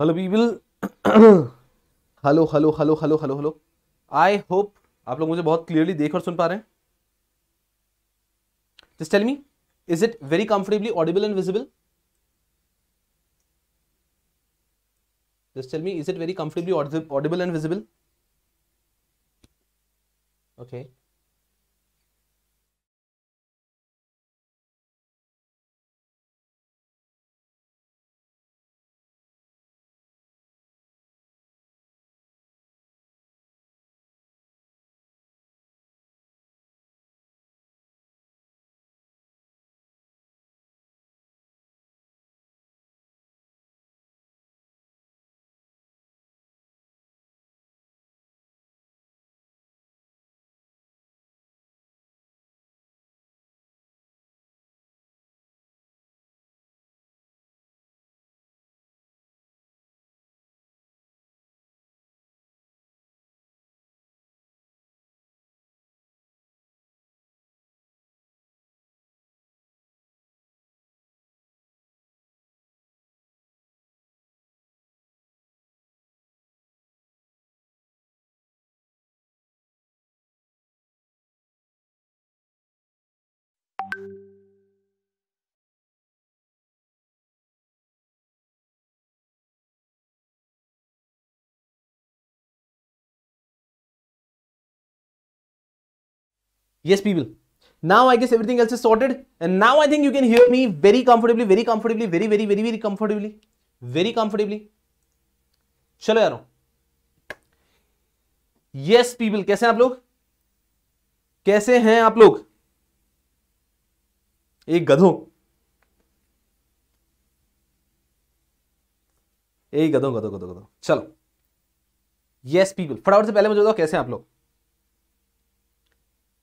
Hello people. Hello hello hello hello hello hello. I hope आप लोग मुझे बहुत क्लियरली देख और सुन पा रहे हैं। Just tell me, is it very comfortably audible and visible? Just tell me, is it very comfortably audible and visible? Okay. Yes, people. Now I guess everything else is sorted, and now I think you can hear me very comfortably, very comfortably, very, very, very, very comfortably, very comfortably. चलो यारो। Yes, people. कैसे हैं आप लोग? कैसे हैं आप लोग? एक गधों, एक गधों गधों गधों गधों। चलो। Yes, people. फटाफट से पहले मुझे बताओ कैसे हैं आप लोग?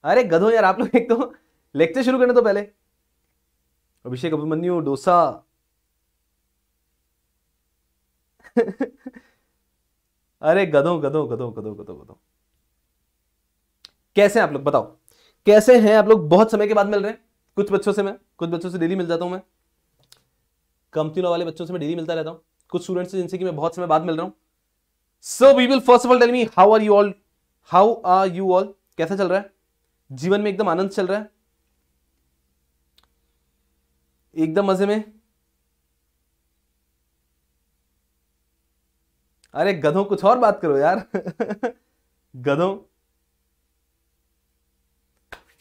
अरे गधों यार, आप लोग एक तो लेक्चर शुरू करने तो पहले। अभिषेक अभिमन्यु डोसा। अरे गधों गधों गधों गधों गधों गधों। कैसे हैं आप लोग बताओ? कैसे हैं आप लोग? बहुत समय के बाद मिल रहे हैं। कुछ बच्चों से डेली मिल जाता हूं मैं। कंपनी वाले बच्चों से मैं डेली मिलता रहता हूं। कुछ स्टूडेंट्स से जिनसे कि मैं बहुत समय बाद मिल रहा हूं। So we will first of all tell me, how are you all? How are you all? कैसा चल रहा है? जीवन में एकदम आनंद चल रहा है? एकदम मजे में? अरे गधों, कुछ और बात करो यार। गधों।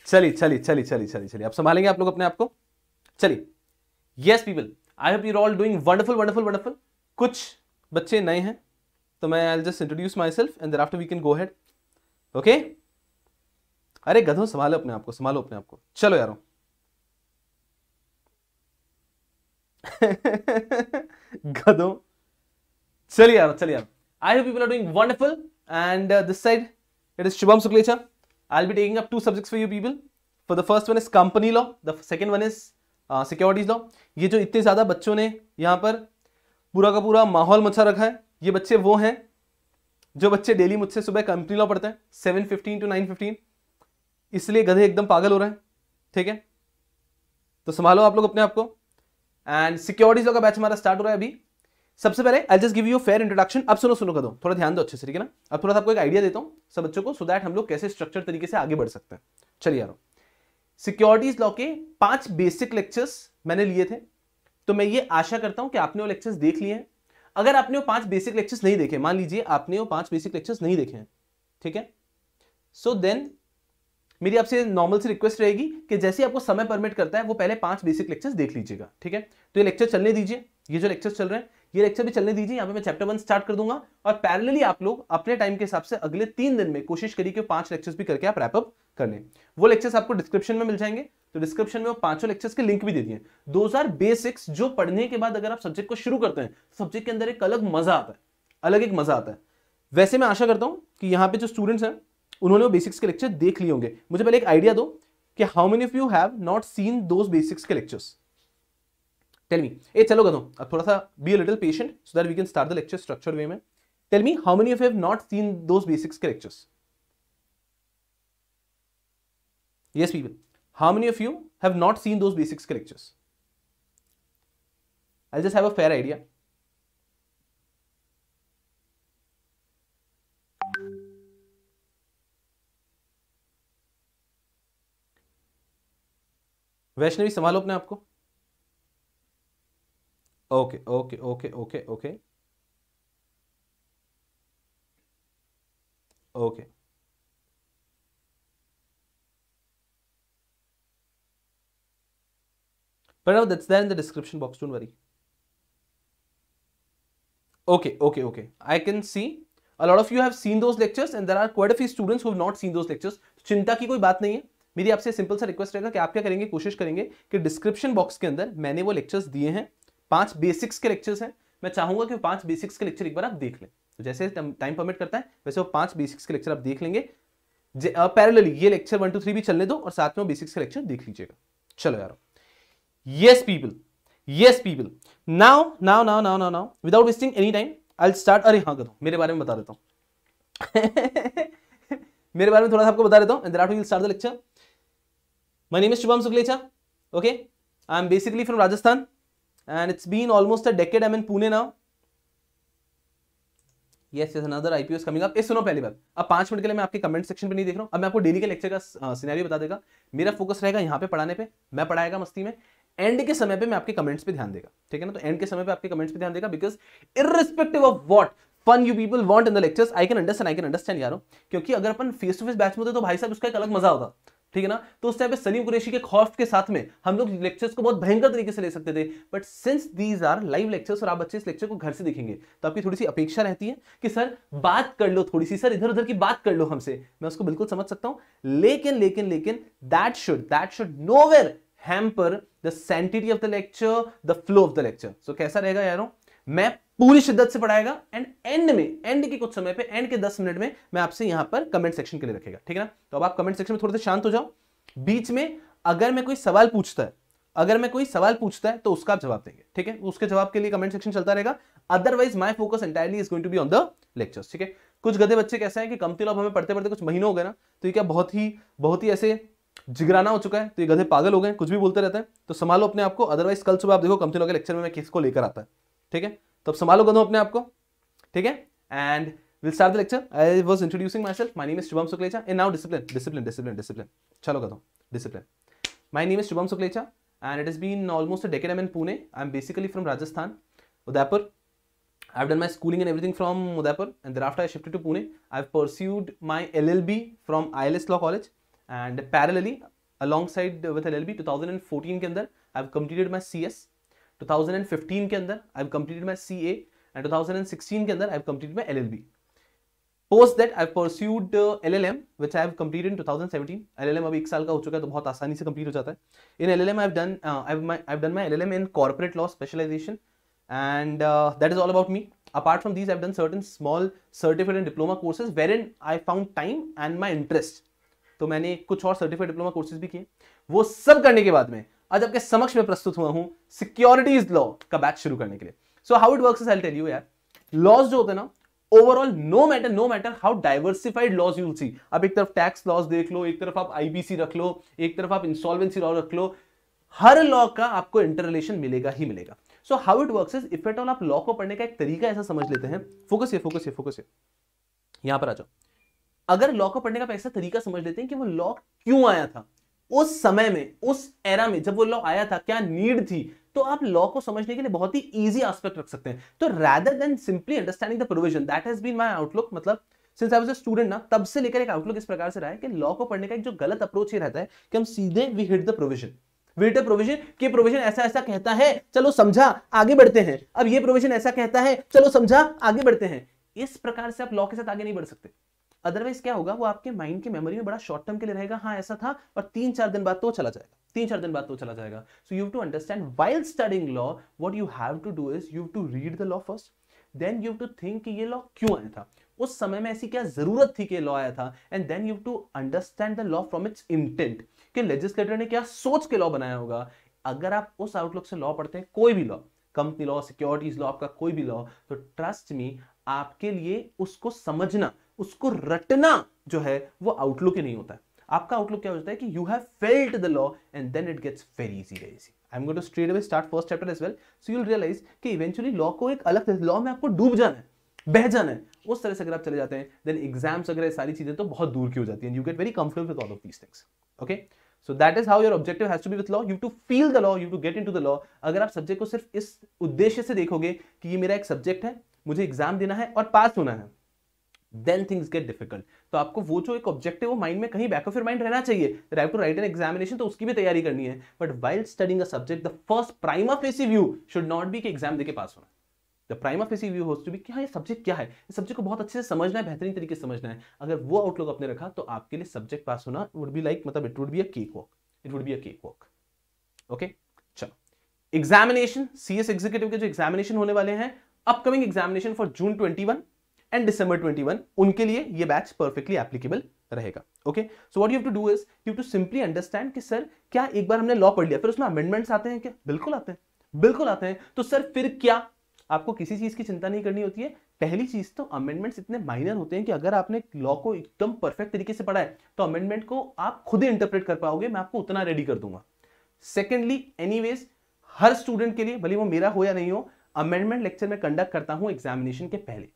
चलिए, आप संभालेंगे आप लोग अपने आप को। चलिए। Yes people, I hope you're all doing wonderful wonderful wonderful. कुछ बच्चे नए हैं तो मैं I just introduce my self and thereafter we can go head. Okay. अरे गधों, संभालो अपने आप को, संभालो अपने आप को। चलो यारो। गधों। चलिए यार। I hope people are doing wonderful and this side it is Shubham Suklecha. I'll be taking up two subjects for you people. For the first one is company law. The second one is securities law. ये जो इतने ज्यादा बच्चों ने यहाँ पर पूरा का पूरा माहौल मचा रखा है, ये बच्चे वो हैं जो बच्चे डेली मुझसे सुबह कंपनी लॉ पढ़ते हैं 7:15 to 9:15। इसलिए गधे एकदम पागल हो रहे हैं। ठीक है, तो संभालो आप लोग अपने आप को। एंड सिक्योरिटीज लॉ का बैच हमारा स्टार्ट हो रहा है अभी। सबसे पहले I just give you fair introduction. अब सुनो कदो, थोड़ा ध्यान दो अच्छे से, ठीक है ना? अब थोड़ा सा आपको एक आइडिया देता हूं सब बच्चों को, सो दैट हम लोग कैसे स्ट्रक्चर तरीके से आगे बढ़ सकते हैं। चलिए यारो, सिक्योरिटीज लॉ के 5 बेसिक लेक्चर्स मैंने लिए थे, तो मैं ये आशा करता हूं कि आपने वो लेक्चर्स देख लिए हैं। अगर आपने वो 5 बेसिक लेक्चर्स नहीं देखे, मान लीजिए आपने वो 5 बेसिक लेक्चर्स नहीं देखे हैं, ठीक है, सो देन मेरी आपसे नॉर्मल सी रिक्वेस्ट रहेगी कि जैसे आपको समय परमिट करता है वो पहले 5 बेसिक लेक्चर्स देख लीजिएगा, ठीक है? तो ये लेक्चर चलने दीजिए, ये जो लेक्चर्स चल रहे हैं ये लेक्चर भी चलने दीजिए। यहाँ पे मैं चैप्टर 1 स्टार्ट कर दूंगा और पैरेलली आप लोग अपने टाइम के हिसाब से अगले 3 दिन में कोशिश करिए कि 5 लेक्चर्स भी करके आप रैप अप कर लें। वो लेक्चर्स आपको डिस्क्रिप्शन में मिल जाएंगे, तो डिस्क्रिप्शन में वो 5 लेक्चर्स के लिंक भी दे दिए। 2000 बेसिक्स जो पढ़ने के बाद अगर आप सब्जेक्ट को शुरू करते हैं, सब्जेक्ट के अंदर एक अलग मजा आता है, अलग एक मजा आता है। वैसे मैं आशा करता हूं कि यहाँ पे जो स्टूडेंट्स हैं उन्होंने वो बेसिक्स के लेक्चर देख लिए होंगे। मुझे पहले एक आइडिया दो कि how many of you have not seen those basics के लेक्चर्स? Tell me. ए चलो गधों, अब थोड़ा सा be a little patient so that we can start the lecture structured way में। Tell me, how many of you have not seen those basics के lectures? Yes people, how many of you have not seen those basics के lectures? I just have a fair idea. Vaishnavi संभालो अपने आप को। Okay okay okay okay okay okay Pranav, that's there in the description box, don't worry. Okay. I can see a lot of you have seen those lectures and there are quite a few students who have not seen those lectures. चिंता की कोई बात नहीं है। मेरी आपसे simple सा request रहेगा कि आप क्या करेंगे, कोशिश करेंगे कि डिस्क्रिप्शन बॉक्स के अंदर मैंने वो लेक्चर्स दिए हैं, 5 बेसिक्स के लेक्चर्स हैं। मैं चाहूंगा कि 5 बेसिक्स के लेक्चर एक बार आप देख लें। तो जैसे टाइम परमिट करता है वैसे वो 5 बेसिक्स के लेक्चर आप देख लेंगे। पैरेलली ये लेक्चर 1 2 3 भी चलने दो और साथ में बेसिक्स के लेक्चर देख लीजिएगा। चलो यार, yes people, now without wasting any time I'll start। अरे हाँ गधो, मेरे बारे में बता देता हूँ मेरे बारे में थोड़ा सा आपको बता देता हूँ and thereafter we'll start the lecture। My name is Shubham Suklecha, okay, I'm basically from Rajasthan and it's been almost a decade I'm in Pune now। yes another IPO is coming up। सुनो पहली बात, अब 5 minute के लिए मैं आपके comment section पे नहीं देख रहा हूँ। अब मैं आपको डेली के लेक्चर का सिनेरियो बता देगा। मेरा फोकस रहेगा यहाँ पे पढ़ाने पे, मैं पढ़ाएगा मस्ती में। एंड के समय पे मैं आपके कमेंट्स पे ध्यान देगा, ठीक है ना। तो एंड के समय पे आपके कमेंट्स पे ध्यान देगा because irrespective of what fun you people want in the lectures I can understand यारो। क्योंकि अगर अपन फेस टू फेस बैच में होते तो भाई साहब उसका एक अलग मजा होता, ठीक है ना। तो उस टाइम पे सलीम कुरैशी के खौफ के साथ में हम लोग लेक्चर्स को बहुत भयंकर तरीके से ले सकते थे। But since these are live lectures और आप बच्चे इस लेक्चर को घर से देखेंगे तो आपकी थोड़ी सी अपेक्षा रहती है कि सर बात कर लो थोड़ी सी, सर इधर उधर की बात कर लो हमसे। मैं उसको बिल्कुल समझ सकता हूं, लेकिन that should nowhere hamper the sanctity of the lecture, the flow of the lecture। so कैसा रहेगा यारों, मैं पूरी शिद्दत से पढ़ाएगा एंड एंड के कुछ समय पे, एंड के 10 मिनट में मैं आपसे यहां पर कमेंट सेक्शन के लिए रखेगा, ठीक है ना। तो अब आप कमेंट सेक्शन में थोड़े से शांत हो जाओ। बीच में अगर मैं कोई सवाल पूछता है तो उसका आप जवाब देंगे, ठीक है। उसके जवाब के लिए कमेंट सेक्शन चलता रहेगा। Otherwise my focus entirely is going to be on the lectures, ठीक है। कुछ गधे बच्चे कैसे हैं कि कमती लॉ हमें पढ़ते पढ़ते कुछ महीनों हो गए ना, तो ये क्या बहुत ही ऐसे जिगराना हो चुका है, तो ये गधे पागल हो गए, कुछ भी बोलते रहते हैं। तो संभालो अपने आप को, अदरवाइज कल सुबह आप देखो कमती लॉ के लेक्चर में मैं किसको लेकर आता है, ठीक है। तो अब संभालो गधों अपने आप को, ठीक है। And will start the lecture. I was introducing myself, my name is Shubham Suklecha and now discipline. चलो गधों discipline. My name is Shubham Suklecha and it has been almost a decade I'm in Pune। I'm basically from Rajasthan, Udaipur। I've done my schooling and everything from Udaipur and thereafter I shifted to Pune। I've pursued my LLB from ILS Law College and parallelly alongside with LLB 2014 के अंदर I've completed my CS, 2015 के अंदर I've completed my CA and 2016 के अंदर I've completed my LLB। Post that I've pursued LLM which I have completed in 2017। LLM अभी 1 साल का हो चुका है तो बहुत आसानी से कंप्लीट हो जाता है। In LLM I've done my LLM in corporate law specialization and that is all about me। Apart from these I've done certain small certificate and diploma courses wherein I found time and my interest। तो मैंने कुछ और certificate diploma courses भी किए। वो सब करने के बाद में आज आपके समक्ष में प्रस्तुत हुआ हूं सिक्योरिटीज लॉ का बैच शुरू करने के लिए। So how it works is I will tell you यार। लॉज जो होते हैं ना overall no matter how diversified laws you will see. अब एक तरफ टैक्स लॉज देख लो, एक तरफ आप आईबीसी रख लो, एक तरफ आप इंसॉल्वेंसी लॉ रख लो, हर लॉ का आपको इंटर रिलेशन मिलेगा ही मिलेगा। सो how it works is if at all आप लॉ को पढ़ने का एक तरीका ऐसा समझ लेते हैं। फोकस ये यहां पर आ जाओ। अगर लॉ को पढ़ने का ऐसा तरीका समझ लेते हैं कि वो लॉ क्यों आया था उस समय में, उस एरा में जब वो लॉ आया था, क्या नीड थी, तो आप लॉ को समझने के लिए बहुत ही इजी एस्पेक्ट रख सकते हैं। तो rather than simply understanding the provision, that has been my outlook। मतलब since I was a student ना, तब से लेकर एक आउटलुक इस प्रकार से रहा है कि लॉ को पढ़ने का एक जो गलत अप्रोच ये रहता है कि हम सीधे वी हिट द प्रोविजन कि प्रोविजन ऐसा कहता है, चलो समझा आगे बढ़ते हैं। अब ये प्रोविजन ऐसा कहता है, चलो समझा आगे बढ़ते हैं। इस प्रकार से आप लॉ के साथ आगे नहीं बढ़ सकते। अदरवाइज क्या होगा, वो आपके माइंड की मेमोरी में बड़ा शॉर्ट टर्म के लिए रहेगा, हाँ ऐसा था, और 3-4 दिन बाद तो चला जाएगा। So you have to understand while studying law what you have to do is you have to read the law first, then you have to think कि ये लॉ क्यों आया था, उस समय में ऐसी क्या जरूरत थी कि लॉ आया था, and then you have to understand the law from its intent कि लेजिस्लेटर ने क्या सोच के लॉ बनाया होगा। अगर आप उस आउटलुक से लॉ पढ़ते हैं, कोई भी law, company law, securities law, आपका कोई भी लॉ, तो ट्रस्ट मी आपके लिए उसको समझना, उसको रटना जो है वो आउटलुक ही नहीं होता है। आपका आउटलुक क्या होता है कि you have felt the law and then it gets very easy. I am going to straight away start first chapter as well, so you will realize कि इवेंचुअली लॉ को एक अलग लॉ में आपको डूब जाना है, बह जाना है। उस तरह से अगर आप चले जाते हैं देन एग्जाम्स वगैरह सारी चीजें तो बहुत दूर की हो जाती हैं। You get very comfortable with all of these things. Okay, so that is how your objective has to be with law. You to feel the law, you to get into the law. अगर आप subject को सिर्फ इस उद्देश्य से देखोगे कि ये मेरा एक सब्जेक्ट है, मुझे एग्जाम देना है और पास होना है, देन थिंग्स गेट डिफिकल्ट. तो आपको वो जो एक ऑब्जेक्टिव वो माइंड में कहीं बैक ऑफ योर माइंड रहना चाहिए. Have to write an examination, तो उसकी भी तैयारी करनी है. But while studying a subject, the first prima facie view should not be कि एग्जाम देके पास होना. The prima facie view has to be कि हाँ ये सब्जेक्ट क्या है, इस सब्जेक्ट को बहुत अच्छे से समझना है, बेहतरीन तरीके से समझना है. अगर वो आउटलुक आपने रखा तो आपके लिए सब्जेक्ट पास होना वुड बी लाइक, मतलब it would be a cake walk. It would be a cake walk. Okay, चलो. एग्जामिनेशन, सीएस एग्जीक्यूटिव के जो एग्जामिनेशन होने वाले हैं, upcoming examination for June 21 and December 21, उनके लिए ये बैच परफेक्टली एप्लीकेबल रहेगा. Okay, so what you have to do is you to simply understand कि सर क्या एक बार हमने लॉ पढ़ लिया फिर उसमें अमेंडमेंट्स आते हैं क्या? बिल्कुल आते हैं, बिल्कुल आते हैं. तो सर फिर क्या? आपको किसी चीज की चिंता नहीं करनी होती है. पहली चीज तो अमेंडमेंट्स इतने माइनर होते हैं कि अगर आपने लॉ को एकदम परफेक्ट तरीके से पढ़ा है तो अमेंडमेंट को आप खुद ही इंटरप्रेट कर पाओगे. मैं आपको उतना रेडी कर दूंगा. सेकेंडली, एनीवेज हर स्टूडेंट के लिए, भले वो मेरा हो या नहीं हो, अमेंडमेंट लेक्चर में कंडक्ट करता हूं एग्जामिनेशन के पहले.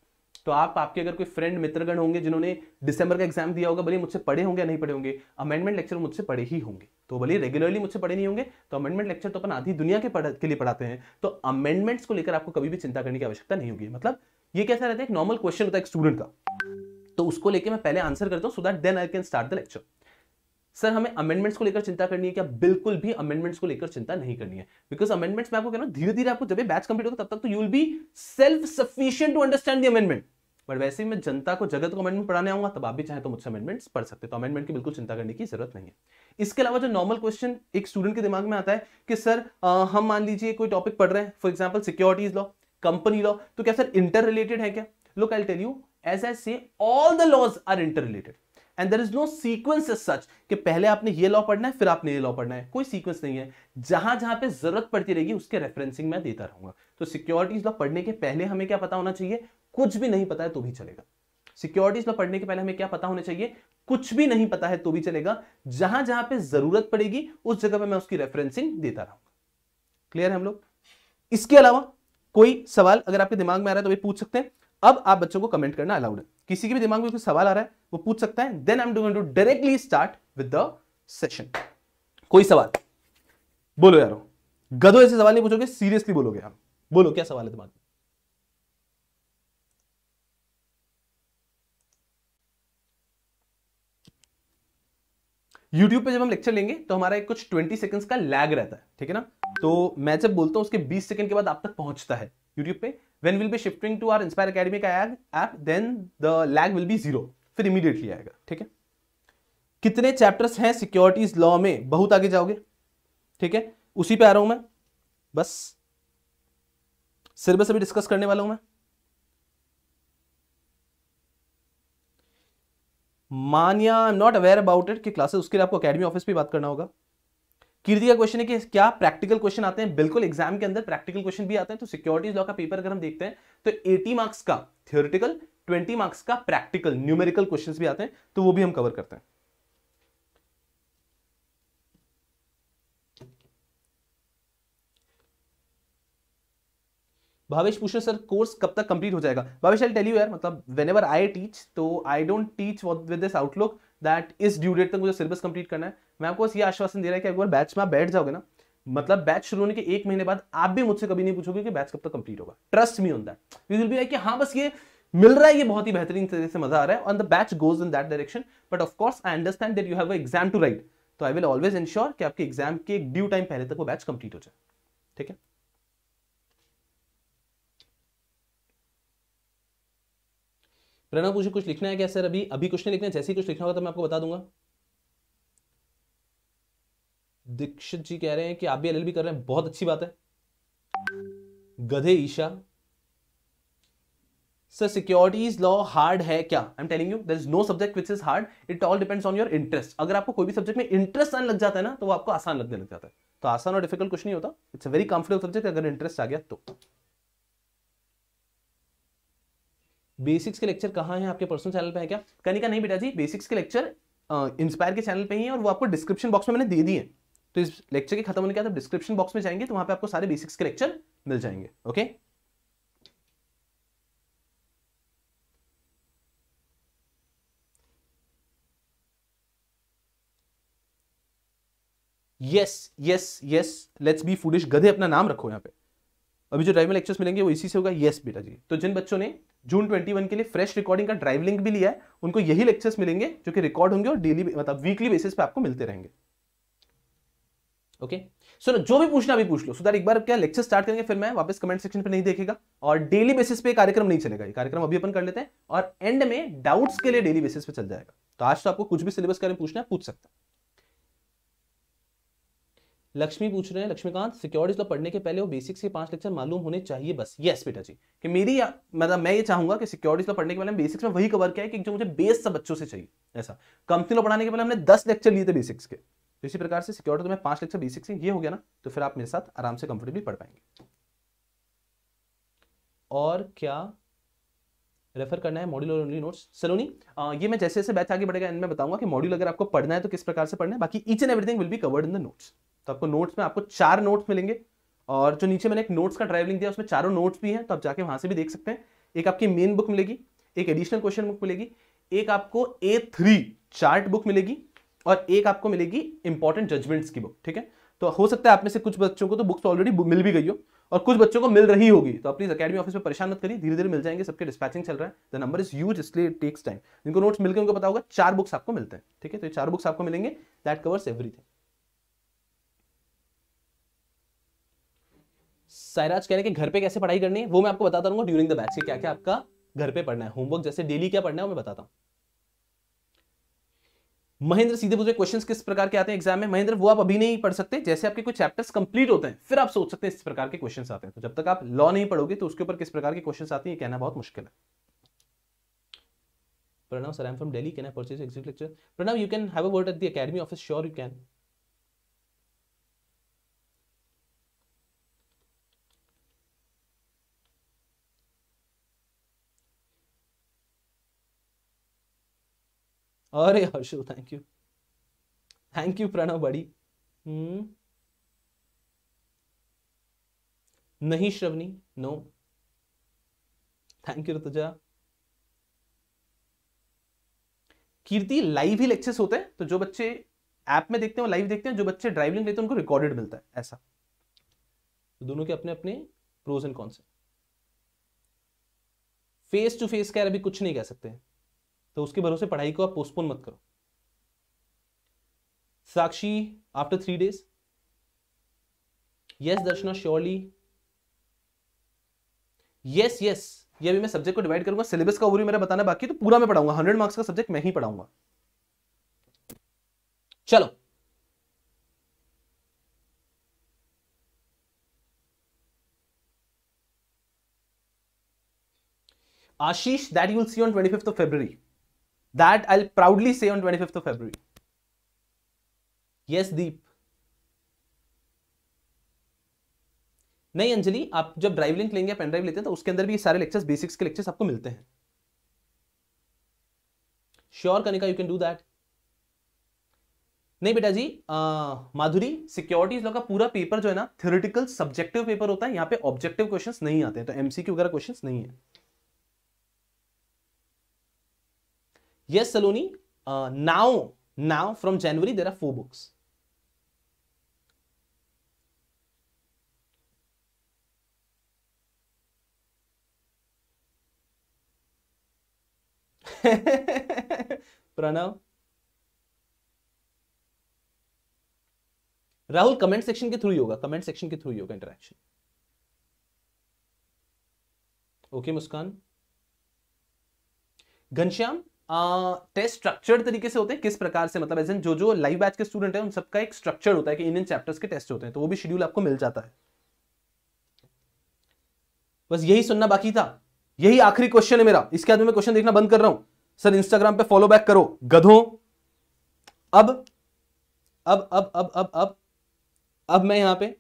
तो आपके अगर कोई फ्रेंड मित्रगण होंगे जिन्होंने दिसंबर का एग्जाम दिया होगा, भले मुझसे पढ़े होंगे या नहीं पढ़े होंगे, अमेंडमेंट लेक्चर मुझसे पढ़े ही होंगे. तो भले रेगुलरली मुझसे पढ़े नहीं होंगे, तो अमेंडमेंट लेक्चर तो अपन आधी दुनिया के लिए पढ़ाते हैं. तो अमेंडमेंट्स को लेकर आपको कभी भी चिंता करने की आवश्यकता नहीं होगी. मतलब ये कैसा रहता है, एक नॉर्मल क्वेश्चन होता है एक स्टूडेंट का, तो उसको लेकर मैं पहले आंसर करता हूं so that then I can start the lecture. Sir हमें अमेंडमेंट्स को लेकर चिंता करनी है क्या? बिल्कुल भी अमेंडमेंट्स को लेकर चिंता नहीं करनी है. बिकॉज अमेंडमेंट्स मैं आपको कह रहा हूं धीरे धीरे आपको जब बैच कंप्लीट होगा तब तक तो you will be self sufficient to understand the amendment. But वैसे ही मैं जनता को, जगत को अमेंडमेंट पढ़ाने आऊंगा, तब आप भी चाहे तो मुझसे अमेंडमेंट्स पढ़ सकते हैं. तो अमेंडमेंट की बिल्कुल चिंता करने की जरूरत नहीं है. इसके अलावा जो नॉर्मल क्वेश्चन एक स्टूडेंट के दिमाग में आता है कि सर हम मान लीजिए कोई टॉपिक पढ़ रहे हैं, for example securities law, company law, तो क्या सर इंटर रिलेटेड है क्या? Look I tell you, as I say all the laws are interrelated and there is no sequence as such कि पहले आपने ये लॉ पढ़ना है फिर आपने ये लॉ पढ़ना है. कोई सीक्वेंस नहीं है. जहां जहां पे जरूरत पड़ती रहेगी उसके रेफरेंसिंग मैं देता रहूंगा. तो सिक्योरिटीज लॉ पढ़ने के पहले हमें क्या पता होना चाहिए? कुछ भी नहीं पता है तो भी चलेगा. सिक्योरिटीज लॉ पढ़ने के पहले हमें क्या पता होना चाहिए? कुछ भी नहीं पता है तो भी चलेगा. जहां जहां पे जरूरत पड़ेगी उस जगह पे मैं उसकी रेफरेंसिंग देता रहूंगा. क्लियर है हम लोग? इसके अलावा कोई सवाल अगर आपके दिमाग में आ रहा है तो भी पूछ सकते हैं. अब आप बच्चों को कमेंट करना अलाउड है. किसी के भी दिमाग में कोई सवाल आ रहा है वो पूछ सकता है. Then I am going to directly start with the session. कोई सवाल बोलो यारो. गधो ऐसे सवाल नहीं पूछोगे, सीरियसली बोलोगे आप. बोलो क्या सवाल है दिमाग में? YouTube पे जब हम लेक्चर लेंगे तो हमारा एक कुछ 20 सेकंड्स का लैग रहता है, ठीक है ना? तो मैं जब बोलता हूं उसके 20 सेकंड के बाद आप तक पहुंचता है YouTube पे. When will be shifting to our Inspire Academy का app, then the lag will be 0, फिर इमीडिएटली आएगा. ठीक है? कितने चैप्टर्स हैं सिक्योरिटीज लॉ में? बहुत आगे जाओगे. ठीक है, उसी पे आ रहा हूं मैं. बस सिलेबस अभी डिस्कस करने वाला हूं मैं. मानिया, आई am not aware about it कि क्लासेस, उसके लिए आपको अकेडमी ऑफिस पे बात करना होगा. कीर्ति का क्वेश्चन है कि क्या प्रैक्टिकल क्वेश्चन आते हैं? बिल्कुल, एग्जाम के अंदर प्रैक्टिकल क्वेश्चन भी आते हैं. तो सिक्योरिटीज लॉ का पेपर अगर हम देखते हैं तो 80 मार्क्स का थ्योरेटिकल, 20 मार्क्स का प्रैक्टिकल न्यूमेरिकल क्वेश्चंस भी आते हैं. तो वो भी हम कवर करते हैं. भावेश पूछ रहे सर कोर्स कब तक कंप्लीट हो जाएगा? भावेश आई टेल यू यार, मतलब व्हेनेवर आई टीच तो I don't teach with this outlook that इस ड्यू डेट तक मुझे सिलेबस कंप्लीट करना है. मैं आपको ये आश्वासन दे रहा है कि एक बार बैच में आप बैठ जाओगे ना, मतलब बैच शुरू होने के 1 महीने बाद आप भी मुझसे कभी नहीं पूछोगे कि बैच कब तक कंप्लीट होगा. Trust me on that. You will be like कि हाँ बस ये मिल रहा है, ये बहुत ही बेहतरीन तरीके से मजा आ रहा है, on the batch goes in that direction. But of course I understand that you have a exam to write. तो आई विल ऑलवेज इंश्योर कि आपके एग्जाम के एक ड्यू टाइम पहले तक वो बैच कंप्लीट हो जाए. ठीक है? प्रणव पूछे कुछ लिखना है क्या सर? अभी अभी कुछ नहीं लिखना है, जैसे ही कुछ लिखना होगा तो मैं आपको बता दूंगा. दीक्षित जी कह रहे हैं कि आप भी एलएलबी कर रहे हैं, बहुत अच्छी बात है. गधे Isha, sir securities law hard है क्या? I am telling you there is no subject which is hard. It all depends on your interest. अगर आपको कोई भी सब्जेक्ट में इंटरेस्ट आने लग जाता है ना तो वो आपको आसान लगने लग जाता है. तो आसान और डिफिकल्ट कुछ नहीं होता. It's a very comfortable subject अगर इंटरेस्ट आ गया तो. बेसिक्स के लेक्चर कहाँ है आपके पर्सनल चैनल पे है क्या? कनिका नहीं बेटा जी, बेसिक्स के लेक्चर इंस्पायर के चैनल पे ही है और वो आपको डिस्क्रिप्शन बॉक्स में मैंने दे दिए. तो इस लेक्चर के खत्म होने के बाद डिस्क्रिप्शन बॉक्स में जाएंगे तो वहां पे आपको सारे बेसिक्स के लेक्चर मिल जाएंगे. Okay yes yes yes, let's be foolish, गधे अपना नाम रखो यहाँ पे। अभी जो ड्राइव में लेक्चर्स मिलेंगे वो इसी से होगा। यस बेटा जी। तो जिन बच्चों ने जून 21 के लिए फ्रेश रिकॉर्डिंग का ड्राइव लिंक भी लिया है, उनको यही लेक्चर्स मिलेंगे जो कि रिकॉर्ड होंगे और डेली मतलब वीकली बेसिस पे आपको मिलते रहेंगे। ओके सुनो, जो भी पूछना अभी पूछ लो, सो दैट एक बार क्या लेक्चर स्टार्ट करेंगे फिर मैं वापस कमेंट सेक्शन पे नहीं देखेगा, और डेली बेसिस पे कार्यक्रम नहीं चलेगा। ये कार्यक्रम अभी अपन कर लेते हैं और एंड में डाउट्स के लिए डेली बेसिस पे चल जाएगा। तो आज तो आपको कुछ भी सिलेबस के बारे में पूछना है पूछ सकता है। लक्ष्मी पूछ रहे हैं, लक्ष्मीकांत, सिक्योरिटीज लॉ पढ़ने के पहले वो बेसिक्स के 5 लेक्चर मालूम होने चाहिए बस। यस बेटा जी, कि मेरी मतलब मैं ये चाहूंगा कि सिक्योरिटीज लॉ पढ़ने के पहले बेसिक्स में वही कवर किया है कि जो मुझे बेस सब बच्चों से चाहिए। ऐसा कंपनी लॉ पढ़ाने के पहले हमने 10 लेक्चर लिए थे बेसिक्स के, तो इसी प्रकार से सिक्योरिटी तो मैं 5 लेक्चर बेसिक्स ये हो गया ना, तो फिर आप मेरे साथ आराम से कंफर्टेबली पढ़ पाएंगे। और क्या रेफर करना है मॉड्यूल और ओनली नोट्स? सलोनी, ये मैं जैसे जैसे बैच आगे बढ़ेगा एंड में बताऊंगा कि मॉड्यूल अगर आपको पढ़ना है तो किस प्रकार से पढ़ना है, बाकी each and everything will be covered in the notes. तो आपको नोट्स में आपको 4 नोट्स मिलेंगे, और जो नीचे मैंने एक नोट्स का ड्राइव लिंक दिया उसमें चारों नोट्स भी हैं, तो आप जाके वहां से भी देख सकते हैं। एक आपकी मेन बुक मिलेगी, एक एडिशनल क्वेश्चन बुक मिलेगी, एक आपको A3 चार्ट बुक मिलेगी, और एक आपको मिलेगी इंपॉर्टेंट जजमेंट्स की बुक। ठीक है, तो हो सकता है आप में से कुछ बच्चों को तो बुक्स ऑलरेडी मिल भी गई हो और कुछ बच्चों को मिल रही होगी, तो प्लीज अकेडमी ऑफिस में परेशान मत करिए, धीरे धीरे मिल जाएंगे, सबके डिस्पैचिंग चल रहा है, द नंबर इज ह्यूज, इसलिए इट टेक्स टाइम। जिनको नोट्स मिल गए उनको पता होगा 4 बुक्स आपको मिलते हैं। ठीक है, तो ये 4 बुक्स आपको मिलेंगे, दैट कवर्स एवरीथिंग। सायराज कह रहे हैं कि घर पे कैसे पढ़ाई करनी है, वो मैं आपको बताता रहूंगा ड्यूरिंग द बैच कि क्या क्या आपका घर पे पढ़ना है, होमवर्क जैसे डेली क्या पढ़ना है वो मैं बताता हूं। महेंद्र सीधे पूछे क्वेश्चंस किस प्रकार के आते हैं एग्जाम में? महेंद्र वो आप अभी नहीं पढ़ सकते, जैसे आपके कुछ चैप्टर्स कंप्लीट होते हैं फिर आप सोच सकते हैं इस प्रकार के क्वेश्चंस आते हैं। तो जब तक आप लॉ नहीं पढ़ोगे तो उसके ऊपर किस प्रकार के क्वेश्चंस आते हैं ये कहना बहुत मुश्किल है। Pranav sir, I am from Delhi, can I purchase exit lecture? Pranav, you can have a word at the academy office, sure you can. अरे हर्षु, थैंक यू प्रणव बड़ी। नहीं Shravani, no, thank you Rutuja. Kirti, live ही लेक्चर्स होते हैं, तो जो बच्चे ऐप में देखते हैं वो लाइव देखते हैं, जो बच्चे ड्राइविंग लेते हैं उनको रिकॉर्डेड मिलता है। ऐसा तो दोनों के अपने अपने प्रोज एंड कॉन्स हैं। फेस टू फेस कह अभी कुछ नहीं कह सकते, तो उसके भरोसे पढ़ाई को आप पोस्टपोन मत करो। साक्षी, आफ्टर 3 days, यस दर्शना, श्योरली, यस यस। ये अभी मैं सब्जेक्ट को डिवाइड करूंगा, सिलेबस का ओवरव्यू मेरा बताना बाकी, तो पूरा मैं पढ़ाऊंगा, 100 मार्क्स का सब्जेक्ट मैं ही पढ़ाऊंगा। चलो आशीष, that you will see on 25th of February, that I'll proudly say on 25th of February. Yes दीप। नहीं अंजलि, आप जब ड्राइव लिंक लेंगे, पेन ड्राइव लेते हैं तो उसके अंदर भी ये सारे लेक्चर्स, बेसिक्स के लेक्चर्स आपको मिलते हैं। Sure Kanika, you can do that. नहीं बेटा जी, माधुरी, सिक्योरिटीज लॉ का पूरा पेपर जो है ना थ्योरेटिकल सब्जेक्टिव पेपर होता है, यहाँ पे ऑब्जेक्टिव क्वेश्चंस नहीं आते हैं, तो एमसीक्यू वगैरह क्वेश्चंस नहीं है। Yes, Saloni. Now from January there are 4 books. Pranav, Rahul comment section के थ्रू ही होगा, कमेंट सेक्शन के थ्रू ही होगा interaction. Okay Muskan. Ghanshyam, test structured तरीके से होते हैं, किस प्रकार से मतलब एज जो लाइव बैच के स्टूडेंट है उन सबका एक स्ट्रक्चर होता है कि इन चैप्टर्स के टेस्ट होते हैं, तो वो भी शेड्यूल आपको मिल जाता है। बस यही सुनना बाकी था, यही आखिरी क्वेश्चन है मेरा, इसके बाद मैं क्वेश्चन देखना बंद कर रहा हूं। सर इंस्टाग्राम पे फॉलो बैक करो गधों। अब मैं यहां पे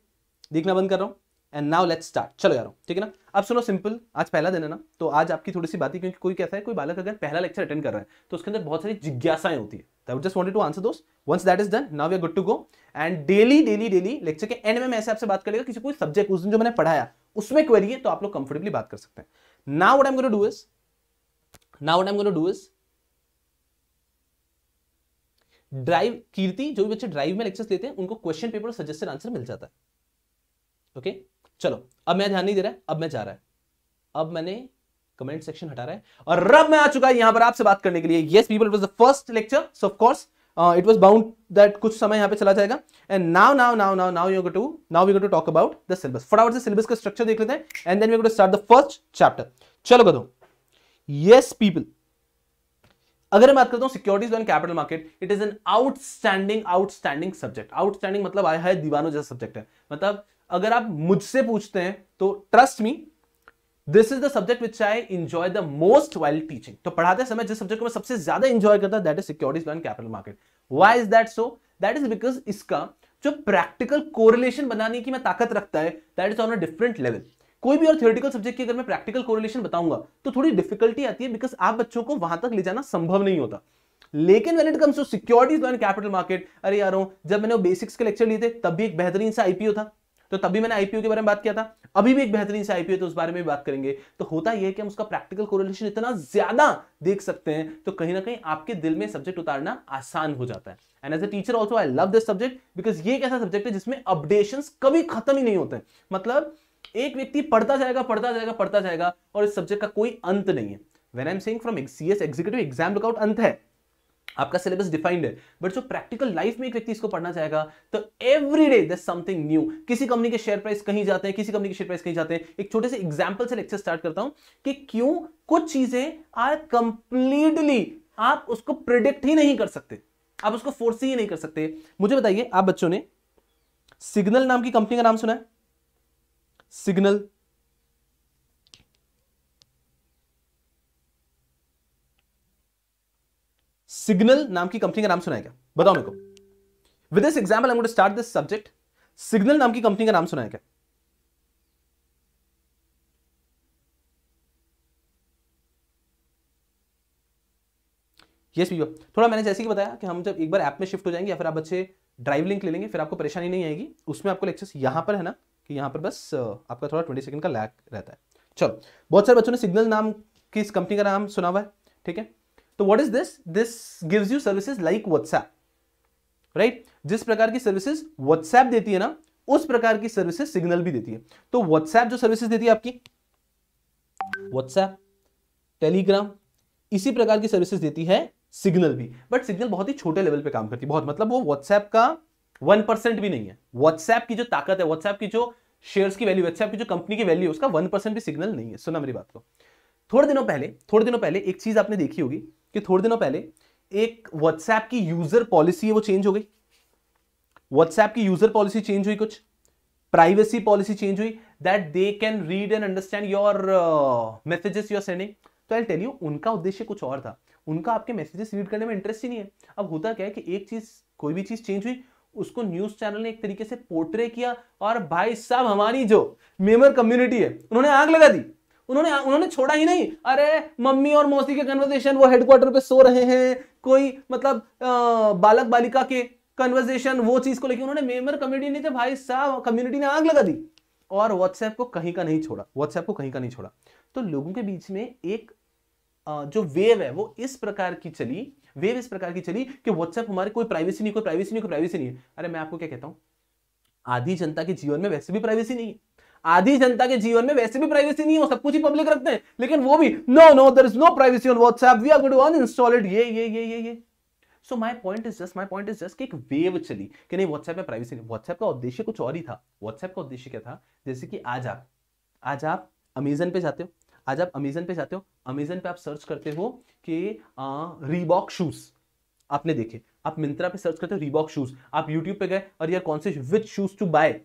देखना बंद कर रहा हूं, एंड नाउ लेट्स स्टार्ट। चलो यार, ठीक है ना। अब सुनो, सिंपल, आज पहला दिन है ना, तो आज आपकी थोड़ी सी बातें, क्योंकि कोई कहता है कोई बालक अगर पहला लेक्चर अटेंड कर रहा है तो उसके अंदर बहुत सारी जिज्ञासाएं होती है। I would just wanted to answer those. Once that is done, now we are good to go. And daily lecture के एंड में मैं ऐसे आपसे बात करेगा, किसी कोई सब्जेक्ट उस दिन जो मैंने पढ़ाया उसमें क्वेरी है तो आप लोग कंफर्टेबली बात कर सकते हैं। Now what I am going to do is drive Kirti, जो भी बच्चे ड्राइव में लेक्चर्स लेते हैं उनको क्वेश्चन पेपर और सजेस्टेड आंसर मिल जाता है। ओके चलो, अब मैं ध्यान नहीं दे रहा है, अब मैं जा रहा है, अब मैंने कमेंट सेक्शन हटा रहा है और अब मैं आ चुका है यहां पर आपसे बात करने के लिए। Yes people, it was the first lecture, so of course it was bound that कुछ समय यहां पे चला जाएगा। And now we going to talk about the syllabus. फटाफट से सिलेबस का स्ट्रक्चर देख लेते हैं and then we going to start the first chapter. चलो गधों, यस पीपल, अगर मैं बात करता हूं securities and capital market, it is an outstanding subject. Outstanding मतलब आया है दीवानों जैसा सब्जेक्ट है। मतलब अगर आप मुझसे पूछते हैं तो trust me, this is the subject which I enjoy the most while teaching. तो पढ़ाते समय जिस सब्जेक्ट को मैं सबसे ज्यादा एंजॉय करता, that is securities and capital market. Why is that so? That is because इसका जो प्रैक्टिकल कोरिलेशन बनाने की मैं ताकत रखता है, that is on a different level. कोई भी और थ्योरेटिकल सब्जेक्ट की अगर मैं प्रैक्टिकल कोरिलेशन बताऊंगा तो थोड़ी डिफिकल्टी आती है, बिकॉज आप बच्चों को वहां तक ले जाना संभव नहीं होता। लेकिन when it comes to securities and capital market, अरे यारों, जब मैंने बेसिक्स के लेक्चर लिए थे तब भी एक बेहतरीन सा आईपीओ था, तो तभी मैंने आईपीओ के बारे में बात किया था। अभी भी एक बेहतरीन सा आईपीओ, तो उस बारे में भी बात करेंगे। तो होता यह है कि हम उसका प्रैक्टिकल कोरिलेशन इतना ज्यादा देख सकते हैं, तो कहीं ना कहीं आपके दिल में सब्जेक्ट उतारना आसान हो जाता है। And as a teacher also I love this subject, because ये एक ऐसा सब्जेक्ट है जिसमें अपडेशंस कभी खत्म ही नहीं होते हैं। मतलब एक व्यक्ति पढ़ता जाएगा और इस सब्जेक्ट का कोई अंत नहीं है। When I am saying from CS executive exam lookout, अंत है, आपका सिलेबस डिफाइंड है, बट जो प्रैक्टिकल लाइफ में एक व्यक्ति इसको पढ़ना चाहेगा तो every day there something new. किसी कंपनी के शेयर प्राइस कहीं जाते हैं, किसी कंपनी के शेयर प्राइस कहीं जाते हैं। एक छोटे से एग्जांपल से लेक्चर स्टार्ट करता हूं कि क्यों कुछ चीजें आर कंप्लीटली आप उसको प्रिडिक्ट ही नहीं कर सकते, आप उसको फोर्स ही नहीं कर सकते। मुझे बताइए, आप बच्चों ने सिग्नल नाम की कंपनी का नाम सुना है? सिग्नल, सिग्नल नाम की कंपनी का नाम सुना है क्या? बताओ मेरे को। With this example I am going to start this subject. Signal नाम की कंपनी का नाम सुना है क्या? यस भैया, थोड़ा मैंने जैसे कि बताया कि हम जब एक बार ऐप में शिफ्ट हो जाएंगे या फिर आप बच्चे ड्राइव लिंक ले लेंगे, फिर आपको परेशानी नहीं आएगी। उसमें आपको लेक्चर्स यहां पर है ना, कि यहां पर बस आपका थोड़ा 20 सेकंड का लैग रहता है। चलो, बहुत सारे बच्चों ने सिग्नल नाम की इस कंपनी का नाम सुना हुआ है, ठीक है। तो what is this? This gives you services like WhatsApp, right. जिस प्रकार की सर्विसेज व्हाट्सएप देती है ना, उस प्रकार की सर्विसेज सिग्नल भी देती है। तो व्हाट्सएप जो सर्विसेज देती है आपकी, व्हाट्सएप, टेलीग्राम, इसी प्रकार की सर्विसेज देती है सिग्नल भी। बट सिग्नल बहुत ही छोटे लेवल पे काम करती है, बहुत, मतलब वो व्हाट्सएप का 1% भी नहीं है। व्हाट्सएप की जो ताकत है, व्हाट्सएप की जो शेयर्स की वैल्यू, व्हाट्सएप की जो कंपनी की वैल्यू है, उसका 1% भी सिग्नल नहीं है। सुना मेरी बात को। थोड़े दिनों पहले एक चीज आपने देखी होगी कि थोड़े दिनों पहले एक व्हाट्सएप की यूजर पॉलिसी है, वो चेंज हो गई। व्हाट्सएप की यूजर पॉलिसी चेंज हुई, कुछ प्राइवेसी पॉलिसी चेंज हुई, that they can read and understand your messages you are sending. तो आई टेल यू, उनका उद्देश्य कुछ और था, उनका आपके मैसेजेस रीड करने में इंटरेस्ट ही नहीं है। अब होता क्या है कि एक चीज, कोई भी चीज चेंज हुई, उसको न्यूज चैनल ने एक तरीके से पोर्ट्रे किया, और भाई साहब हमारी जो मेमर कम्युनिटी है, उन्होंने आग लगा दी। उन्होंने छोड़ा ही नहीं। अरे मम्मी और मौसी के कन्वर्सेशन, वो हेडक्वार्टर पे सो रहे हैं, कोई मतलब बालक बालिका के कन्वर्सेशन, वो चीज को लेकर उन्होंने मेमर कम्युनिटी नहीं थे, भाई साहब कम्युनिटी ने आग लगा दी। और व्हाट्सएप को कहीं का नहीं छोड़ा, तो लोगों के बीच में एक जो वेव है वो इस प्रकार की चली कि व्हाट्सएप हमारे कोई प्राइवेसी नहीं है। अरे मैं आपको क्या कहता हूं, आधी जनता के जीवन में वैसे भी प्राइवेसी नहीं है, वो सब कुछ ही पब्लिक रखते हैं, लेकिन वो भी no there is no privacy on WhatsApp, we are going to uninstall it, ये। So my point is just कि एक वेव चली कि नहीं व्हाट्सएप में प्राइवेसी नहीं। व्हाट्सएप का उद्देश्य कुछ और ही था। व्हाट्सएप का उद्देश्य क्या था? जैसे कि आज आप अमेजन पे जाते हो, अमेजन पे आप सर्च करते हो कि रीबॉक शूज आपने देखे, आप मिंत्रा पे सर्च करते हो रीबॉक शूज, आप यूट्यूब पे गए और यार कौन से विच शूज टू बाय।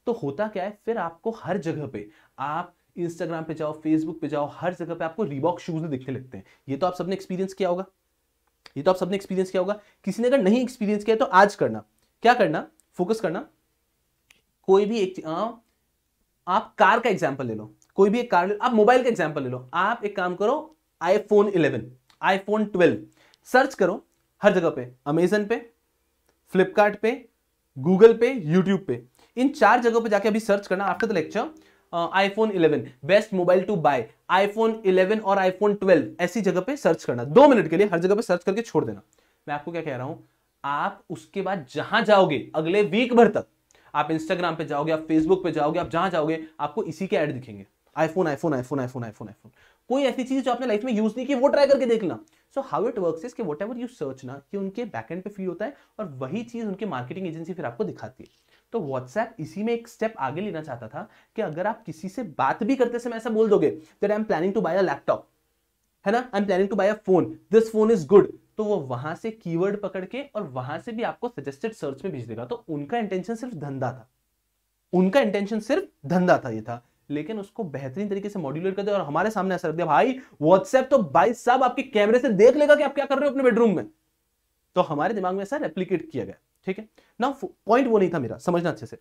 तो होता क्या है, फिर आपको हर जगह पे, आप इंस्टाग्राम पे जाओ, फेसबुक पे जाओ, हर जगह पे आपको रीबॉक शूज दिखने लगते हैं। ये तो आप सबने एक्सपीरियंस किया होगा। किसी ने अगर नहीं एक्सपीरियंस किया तो आज करना, क्या करना, फोकस करना। कोई भी एक आप कार का एग्जांपल ले लो, कोई भी एक कार, आप मोबाइल का एग्जांपल ले लो। आप एक काम करो, iPhone 11, iPhone 12 सर्च करो हर जगह पे, अमेजन पे, फ्लिपकार्ट पे, गूगल पे, यूट्यूब पे, इन 4 जगहों पे जाके अभी सर्च करना after the lecture iPhone 11 best mobile to buy, iPhone 11 और iPhone 12 ऐसी जगह पे सर्च करना। 2 मिनट के लिए हर जगह पे सर्च करके छोड़ देना। मैं आपको क्या कह रहा हूं, आप उसके बाद जहां जाओगे अगले वीक भर तक, आप इंस्टाग्राम पे जाओगे, आप फेसबुक पे जाओगे, आप जहां जाओगे आपको इसी के ऐड दिखेंगे, iPhone iPhone iPhone iPhone iPhone iPhone. कोई ऐसी चीज जो आपने लाइफ में यूज नहीं की वो ट्राई करके देखना। सो हाउ इट वर्क्स इज कि व्हाटएवर यू सर्च ना, कि उनके बैकएंड पे फीड होता है और वही चीज उनकी मार्केटिंग एजेंसी फिर आपको दिखाती है। तो व्हाट्सएप इसी में एक स्टेप आगे लेना चाहता था कि अगर आप किसी से बात भी करते समय ऐसा बोल दोगे that I am planning to buy a laptop, है ना, I am planning to buy a phone, this phone is good, तो वो वहां से कीवर्ड पकड़ के और वहां से भी आपको सजेस्टेड सर्च में भेज देगा। तो उनका इंटेंशन सिर्फ धंधा था, उनका इंटेंशन सिर्फ धंधा था, ये था। लेकिन उसको बेहतरीन तरीके से मॉड्यूलर कर दिया और हमारे सामने ऐसा रख दिया, भाई व्हाट्सएप तो भाई साहब आपके कैमरे से देख लेगा कि आप क्या कर रहे हो अपने बेडरूम में। तो हमारे दिमाग में ऐसा रेप्लिकेट किया गया, ठीक है ना। पॉइंट वो नहीं था मेरा, समझना अच्छे से।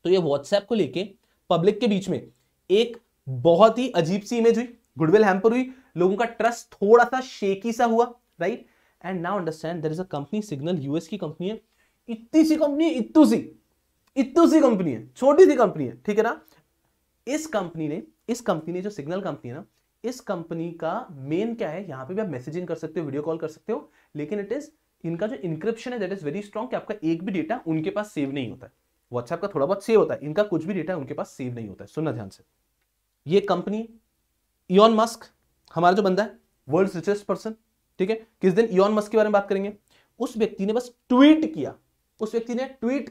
तो ये व्हाट्सएप को लेके पब्लिक के बीच में एक बहुत ही अजीब सी इमेज हुई, गुडविल हैम्पर हुई, लोगों का ट्रस्ट थोड़ा सा शेकी सा हुआ, right. And now understand there is a company signal, US की कंपनी है, इतनी सी कंपनी है, इतू सी कंपनी है, छोटी सी कंपनी है, ठीक है ना। इस कंपनी ने जो सिग्नल कंपनी है ना, इस कंपनी का मेन क्या है, यहां पे भी आप मैसेजिंग कर सकते हो, वीडियो कॉल कर सकते हो, लेकिन इट इज इनका जो इंक्रिप्शन है दैट इज वेरी स्ट्रॉन्ग, कि आपका एक भी डेटा उनके पास सेव नहीं होता है। व्हाट्सएप का थोड़ा बहुत सेव होता है, इनका कुछ भी डेटा उनके पास सेव नहीं होता है। सुनना ध्यान से, ये कंपनी इलॉन मस्क, हमारा जो बंदा है वर्ल्ड रिचेस्ट पर्सन, ठीक है, किस दिन इलॉन मस्क के बारे में बात करेंगे। उस व्यक्ति ने बस ट्वीट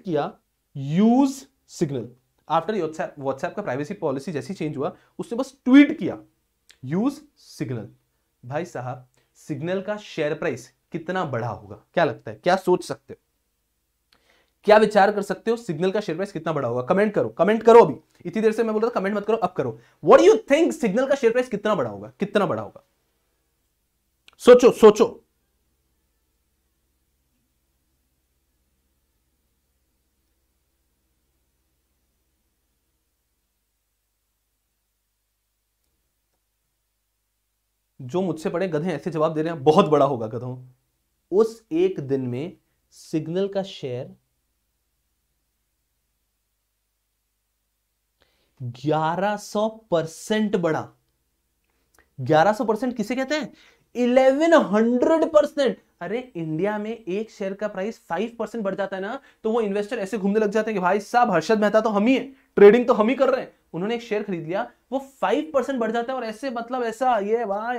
किया, यूज सिग्नल। आफ्टर व्हाट्सएप का प्राइवेसी पॉलिसी जैसी चेंज हुआ, उसने बस ट्वीट किया यूज सिग्नल। भाई साहब सिग्नल का शेयर प्राइस कितना बढ़ा होगा, क्या लगता है, क्या सोच सकते हो, क्या विचार कर सकते हो, सिग्नल का शेयर प्राइस कितना बढ़ा होगा। कमेंट करो अभी, इतनी देर से मैं बोल रहा था कमेंट मत करो, अब करो। What do you think signal का शेयर प्राइस कितना बढ़ा होगा, सोचो। जो मुझसे बड़े गधे ऐसे जवाब दे रहे हैं, बहुत बड़ा होगा गधों। उस एक दिन में सिग्नल का शेयर 1100% बढ़ा। 1100% किसे कहते हैं, 1100%। अरे इंडिया में एक शेयर का प्राइस 5% बढ़ जाता है ना, तो वो इन्वेस्टर ऐसे घूमने लग जाते हैं कि भाई साहब हर्षद मेहता तो हम ही है, ट्रेडिंग तो हम ही कर रहे हैं। उन्होंने एक शेयर खरीद लिया, वो 5% बढ़ जाता है, और ऐसे मतलब ऐसा ये भाई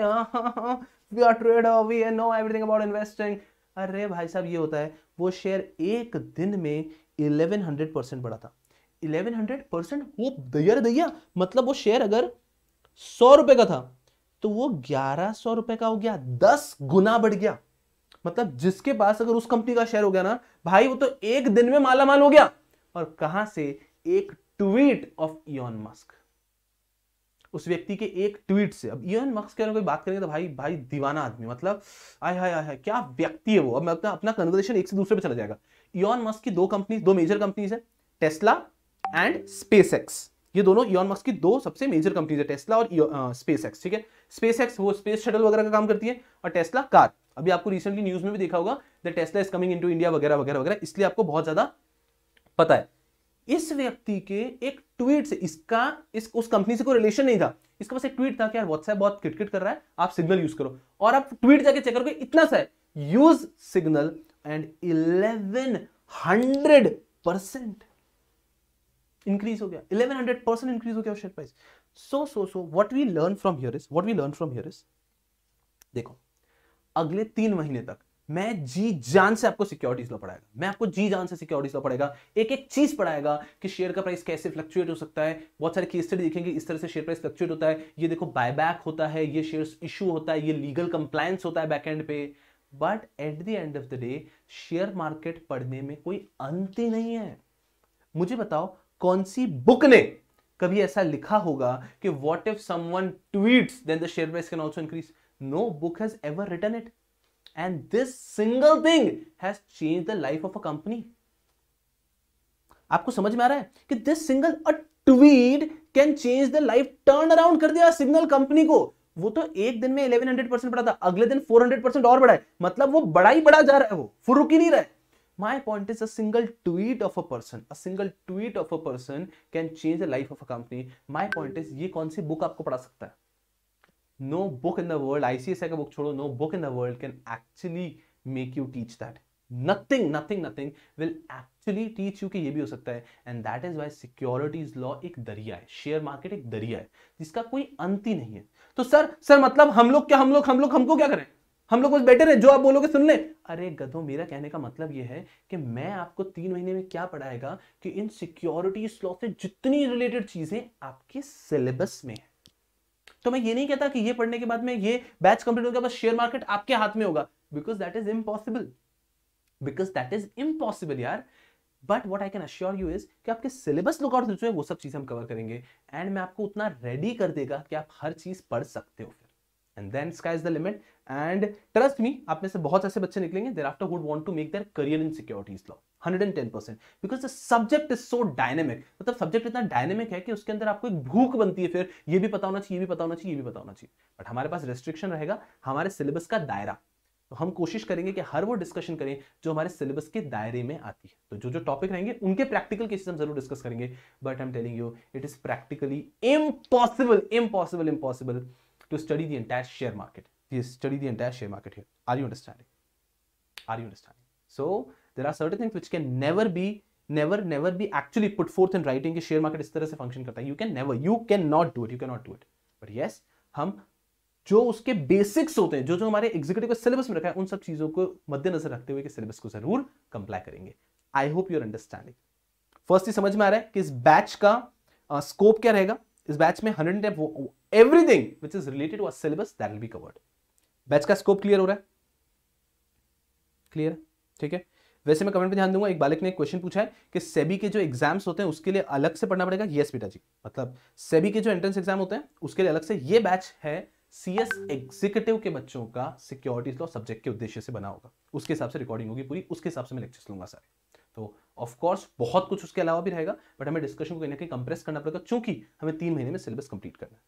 we are trader, we know everything about investing. अरे भाई साहब ये होता है, वो शेयर एक दिन में 1100% बढ़ा था। 1100%, वो दैया, मतलब वो शेयर अगर 100 रुपए का था तो वो 1100 रुपए का हो गया, 10 गुना बढ़ गया। मतलब जिसके पास अगर उस कंपनी का शेयर हो गया ना भाई, वो तो एक दिन में माला माल हो गया। और कहां से, एक ट्वीट ऑफ इलॉन मस्क, उस व्यक्ति के एक ट्वीट से। अब इलॉन मस्क के कोई बात करेंगे तो भाई भाई दीवाना आदमी, मतलब आय हाय हाय क्या व्यक्ति है वो। अब मैं अपना कन्वर्सेशन एक से दूसरे पे चला जाएगा। इलॉन मस्क की दो मेजर कंपनीज है, टेस्ला एंड स्पेसएक्स। ये दोनों इलॉन मस्क की दो सबसे मेजर कंपनीज है, टेस्ला और स्पेसएक्स, ठीक है। स्पेसएक्स वो स्पेस शटल वगैरह का काम करती है, और टेस्ला कार। अभी आपको रिसेंटली न्यूज में भी देखा होगा that Tesla is coming into India वगैरह वगैरह वगैरह, इसलिए आपको बहुत ज्यादा पता है। इस व्यक्ति के एक ट्वीट से उस कंपनी से कोई रिलेशन नहीं था, इसका बस एक ट्वीट था कि यार व्हाट्सएप बहुत किटकिट कर रहा है, आप सिग्नल यूज करो। और आप ट्वीट जाके चेक करोगे इतना सा है, यूज सिग्नल, एंड 1100% इंक्रीज हो गया, 1100% इंक्रीज हो गया share price. So what we learn from here is, देखो अगले 3 महीने तक मैं जी जान से आपको सिक्योरिटीज लॉ पढ़ाएगा, मैं आपको जी जान से सिक्योरिटीज लॉ पढ़ाएगा, एक एक चीज पढ़ाएगा कि शेयर का प्राइस कैसे फ्लक्चुएट हो सकता है। बहुत सारे केस स्टडी देखेंगे, इस तरह से शेयर प्राइस फ्लक्चुएट होता है, ये देखो बायबैक होता है, ये शेयर्स इशू होता है, ये लीगल कंप्लायंस होता है बैकएंड पे। But at the end of the day share market पढ़ने में कोई अंत ही नहीं है। मुझे बताओ कौन सी बुक ने कभी ऐसा लिखा होगा कि what if someone tweets then the share price can also increase. No book has ever written it, and this single thing has changed the life of a company. आपको समझ में आ रहा है कि this single a tweet can change the life, turn around कर दिया signal company को। वो तो एक दिन में 1100% बढ़ा था, अगले दिन 400% और बढ़ा है, मतलब वो बड़ा ही बड़ा जा रहा है, वो रुक ही नहीं रहा है। My point is a single tweet of a person can change the life of a company. My point is ये कौन सी बुक आपको पढ़ा सकता है? No book in the world, ICSI का बुक छोड़ो, no book in the world can actually make you teach that. Nothing will actually teach you कि ये भी हो सकता है। And that is why securities law एक दरिया है, शेयर मार्केट एक दरिया है जिसका कोई अंत ही नहीं है। तो सर मतलब हम लोग हमको क्या करें, हम लोग बस बेटर है, जो आप बोलोगे सुन ले। अरे गधो, मेरा कहने का मतलब यह है कि मैं आपको 3 महीने में क्या पढ़ाएगा कि इन सिक्योरिटीज लॉ से जितनी रिलेटेड चीजें आपके सिलेबस में है। तो मैं ये नहीं कहता कि ये पढ़ने के बाद में ये बैच कंप्लीट होगा बस शेयर मार्केट आपके हाथ में होगा, बिकॉज दैट इज इम्पॉसिबल यार। But what I can assure you is कि आपके सिलेबस लुकआउट जो है वो सब चीजें हम कवर करेंगे, एंड मैं आपको उतना रेडी कर देगा कि आप हर चीज पढ़ सकते हो फिर। And then sky is the limit. And trust me, आप में से बहुत ऐसे बच्चे निकलेंगे thereafter would want to make their career in securities law 110%, because the subject is so dynamic. मतलब सब्जेक्ट इतना डायनेमिक है कि उसके अंदर आपको एक भूख बनती है फिर ये भी पता होना चाहिए, ये भी पता होना चाहिए, ये भी पता होना चाहिए। बट हमारे पास रेस्ट्रिक्शन रहेगा, हमारे सिलेबस का दायरा। तो हम कोशिश करेंगे कि हर वो डिस्कशन करें जो हमारे सिलेबस के दायरे में आती है। तो जो टॉपिक रहेंगे उनके प्रैक्टिकल केसेस हम जरूर डिस्कस करेंगे, but I am telling you it is practically impossible to study the entire share market. Study the entire share market here. Are you understanding? So there are certain things which can never be actually put forth in writing कि share market इस तरह से function करता है। You cannot do it. But yes, हम जो उसके basics होते हैं, जो हमारे एग्जीक्यूटिव के सिलेबस में रखा है, उन सब चीजों को मद्देनजर रखते हुए कि सिलेबस को जरूर कंप्लाई करेंगे। I hope you are understanding. First ही समझ में आ रहा है कि इस बैच का स्कोप क्या रहेगा। इस बैच में 100 everything which is related to our syllabus that will be covered. Batch का स्कोप क्लियर हो रहा है? क्लियर, ठीक है। वैसे मैं कमेंट पे ध्यान दूंगा, एक बालक ने एक क्वेश्चन पूछा है कि सेबी के जो एग्जाम्स होते हैं उसके लिए अलग से पढ़ना पड़ेगा। यस बेटा जी, मतलब सेबी के जो एंट्रेंस एग्जाम होते हैं उसके लिए अलग से ये बैच है सीएस एग्जीक्यूटिव के बच्चों का सिक्योरिटीज लॉ सब्जेक्ट के उद्देश्य से बना होगा। उसके हिसाब से रिकॉर्डिंग होगी पूरी, उसके हिसाब से मैं लेक्चर्स लूंगा सारे। तो ऑफ कोर्स बहुत कुछ उसके अलावा भी रहेगा, बट हमें डिस्कशन को कहीं ना कहीं कंप्रेस करना पड़ेगा क्योंकि हमें 3 महीने में सिलेबस कंप्लीट करना है।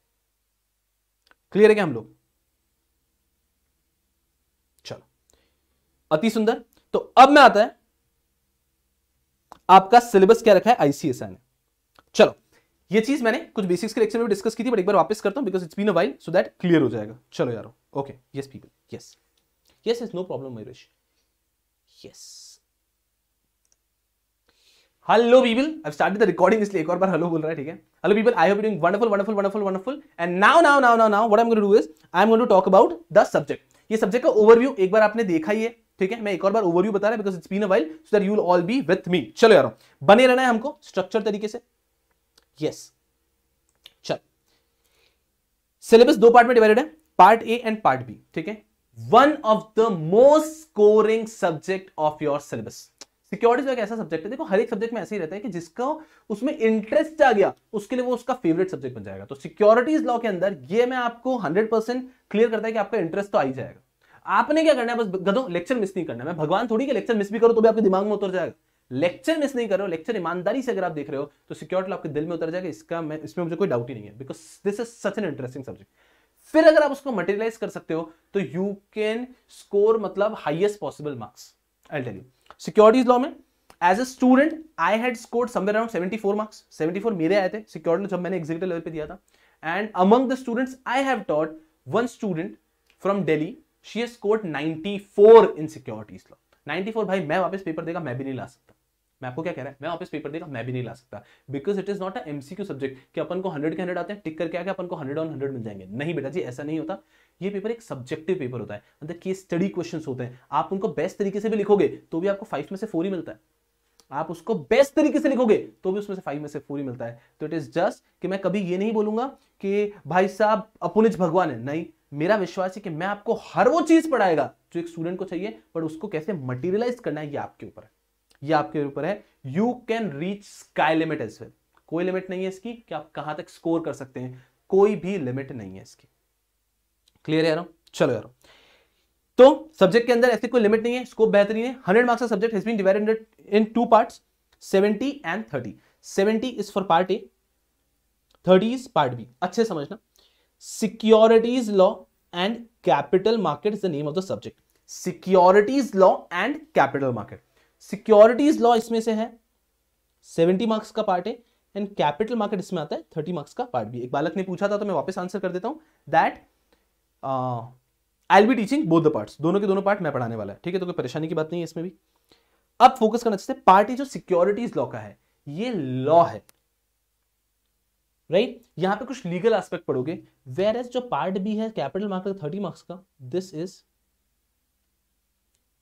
क्लियर है क्या हम लोग? चलो, अति सुंदर। तो अब में आता है आपका सिलेबस क्या रखा है आईसीएसआई ने। चलो, ये चीज मैंने कुछ बेसिक्स के लेक्चर में डिस्कस की थी, बट एक बार वापस करता हूं because it's been a while, so that clear हो जाएगा। चलो यारो, okay, yes people, yes no problem Mayuresh, yes. Hello people, I started the recording, इसलिए एक और बार हेलो बोल रहा है, ठीक है। Hello people, I hope you doing wonderful and now what I am going to do is I am going to talk about the subject. ये subject का ओवरव्यू एक बार आपने देखा ही है, ठीक है। मैं एक और बार ओवरव्यू बता रहा है because it's been a while, so that you will all be with me. चलो यारो, बने रहना है हमको स्ट्रक्चर तरीके से। यस, चल, सिलेबस 2 पार्ट में डिवाइडेड है, part A and part B, ठीक है। One of the most scoring subject of your syllabus. Securities एक ऐसा सब्जेक्ट है, देखो हर एक सब्जेक्ट में ऐसे ही रहता है कि जिसका उसमें इंटरेस्ट आ गया उसके लिए वो उसका फेवरेट सब्जेक्ट बन जाएगा। तो सिक्योरिटीज लॉ के अंदर ये मैं आपको 100% क्लियर करता है कि आपका इंटरेस्ट तो आ ही जाएगा। आपने क्या करना है, बस गधों लेक्चर मिस नहीं करना। मैं भगवान थोड़ी कि लेक्चर मिस भी करो तो भी आपके दिमाग में उतर जाएगा। लेक्चर मिस नहीं कर रहे हो, लेक्चर ईमानदारी से अगर आप देख रहे हो तो सिक्योरिटी आपके दिल में उतर जाएगा। इसमें मुझे कोई डाउट ही नहीं है, because this is such an interesting subject. फिर अगर आप उसको मटेरियलाइज कर सकते हो तो यू कैन स्कोर मतलब highest possible marks. I tell you, securities law में as a student I had scored somewhere around 74 marks. 74 मेरे आए थे सिक्योरिटी जब मैंने एग्जीक्यूटिव लेवल पे दिया था। And among the students I have taught one student from Delhi, she has scored 94 in securities law. 94 भाई, मैं वापस पेपर देगा मैं भी नहीं ला सकता। मैं आपको क्या कह रहा है, मैं वापस पेपर देगा मैं भी नहीं ला सकता, because it is not a MCQ subject कि अपन को 100 के 100 आते हैं, टिक करके आके अपन को 100 ऑन 100 मिल जाएंगे। नहीं बेटा जी, ऐसा नहीं होता। ये पेपर एक सब्जेक्टिव पेपर होता है, मतलब केस स्टडी क्वेश्चंस होते हैं। आप उनको बेस्ट तरीके से भी लिखोगे तो भी आपको 5 में से 4 ही मिलता है। आप उसको बेस्ट तरीके से लिखोगे तो भी उसमें से 5 में से 4 ही मिलता है। तो इट इज जस्ट कि मैं कभी ये नहीं बोलूंगा कि भाई साहब अपुनिज भगवान है, नहीं। मेरा विश्वास है कि मैं आपको हर वो चीज पढ़ाएगा जो एक स्टूडेंट को चाहिए, पर उसको कैसे मटेरियलाइज करना है ये आपके ऊपर है, ये आपके ऊपर है। You can reach sky limit as well. कोई लिमिट नहीं है इसकी कि आप कहां तक स्कोर कर सकते हैं, कोई भी लिमिट नहीं है इसकी। क्लियर है यारो? चलो यारो, तो सब्जेक्ट के अंदर ऐसे कोई लिमिट नहीं है, स्कोप बेहतरीन है। 100 मार्क्स का subject has been divided in 2 parts, 70 and 30। 70 is for part A, 30 is part B. अच्छे समझना, securities law and capital market is the name of the subject. Securities law and capital market. Securities law इसमें से है 70 marks का part है, and capital market इसमें आता है 30 मार्क्स का पार्ट बी। एक बालक ने पूछा था तो मैं वापस आंसर कर देता हूं that I will be teaching both the parts. दोनों के दोनों पार्ट मैं पढ़ाने वाला है, ठीक है। तो कोई परेशानी की बात नहीं है इसमें भी। अब फोकस करना चाहते हैं पार्ट ए जो सिक्योरिटीज लॉ का है, ये लॉ है, राइट यहां पे कुछ लीगल एस्पेक्ट पढ़ोगे, वेयर एज जो पार्ट बी है कैपिटल मार्केट 30 मार्क्स का, this is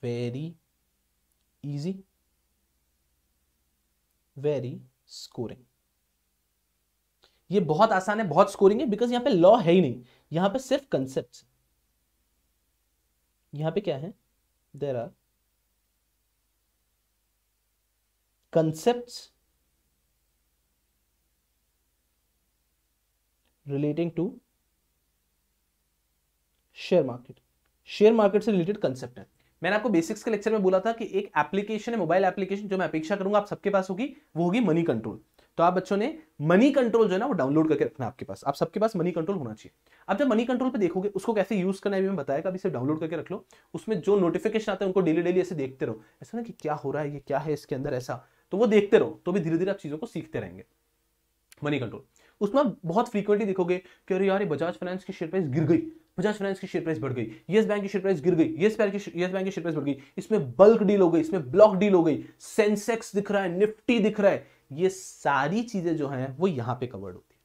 very easy, very scoring. ये बहुत आसान है, बहुत स्कोरिंग है, बिकॉज यहां पे लॉ है ही नहीं, यहां पे सिर्फ कंसेप्ट। यहां पे क्या है, there are concepts relating to share market. Share market से रिलेटेड कंसेप्ट है। मैंने आपको बेसिक्स के लेक्चर में बोला था कि एक एप्लीकेशन है, मोबाइल एप्लीकेशन, जो मैं अपेक्षा करूंगा आप सबके पास होगी, वो होगी मनी कंट्रोल। तो आप बच्चों ने मनी कंट्रोल जो है ना वो डाउनलोड करके रखना आपके पास, आप सबके पास मनी कंट्रोल होना चाहिए। अब जब मनी कंट्रोल पे देखोगे उसको कैसे यूज करना है भी मैं बताया, अभी सिर्फ डाउनलोड करके रख लो। उसमें जो नोटिफिकेशन आते हैं उनको डेली डेली ऐसे देखते रहो, ऐसा ना कि क्या हो रहा है, ये क्या है इसके अंदर, ऐसा तो वो देखते रहो, तो भी धीरे धीरे आप चीजों को सीखते रहेंगे। मनी कंट्रोल उसमें आप बहुत फ्रीक्वेंटली देखोगे कि अरे यार ये बजाज फाइनेंस की शेयर प्राइस गिर गई, बजाज फाइनेंस की शेयर प्राइस बढ़ गई, यस बैंक की शेयर प्राइस गिर गई, यस बैंक की शेयर प्राइस बढ़ गई, इसमें बल्क डील हो गई, इसमें ब्लॉक डील हो गई, सेंसेक्स दिख रहा है, निफ्टी दिख रहा है। ये सारी चीजें जो हैं वो यहां पे कवर्ड होती है।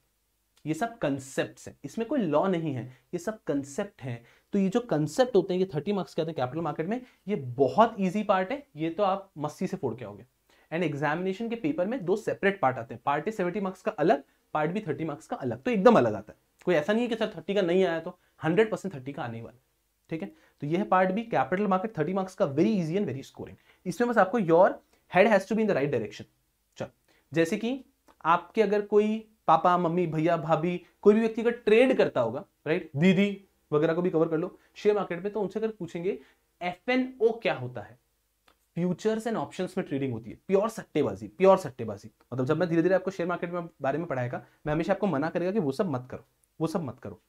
ये सब कंसेप्ट्स हैं, इसमें कोई लॉ नहीं है, ये सब कंसेप्ट हैं। तो ये जो कंसेप्ट होते हैं ये 30 मार्क्स के आते हैं कैपिटल मार्केट में, ये बहुत ईजी पार्ट है, ये तो आप मस्ती से फोड़ के आओगे। एंड एग्जामिनेशन के पेपर में दो सेपरेट पार्ट आते हैं, पार्ट ए 70 मार्क्स का अलग, पार्ट बी 30 मार्क्स का अलग, तो एकदम अलग आता है। कोई ऐसा नहीं है कि सर 30 का नहीं आया, तो 100% 30 का आने वाला। ठीक है, तो ये है part B capital market 30 marks का, very easy and very scoring. इसमें बस आपको your head has to be in the right direction. चल, जैसे कि आपके अगर कोई पापा मम्मी भैया भाभी कोई भी व्यक्ति अगर ट्रेड करता होगा, राइट, दीदी वगैरह को भी कवर कर लो शेयर मार्केट में, तो उनसे अगर पूछेंगे एफएनओ क्या होता है, फ्यूचर्स एंड ऑप्शंस में ट्रेडिंग होती है, प्योर सट्टेबाजी, प्योर सट्टेबाजी। मतलब जब मैं धीरे धीरे आपको शेयर मार्केट में बारे में पढ़ाएगा, मैं हमेशा आपको मना करेगा कि वो सब मत करो, वो सब मत करो।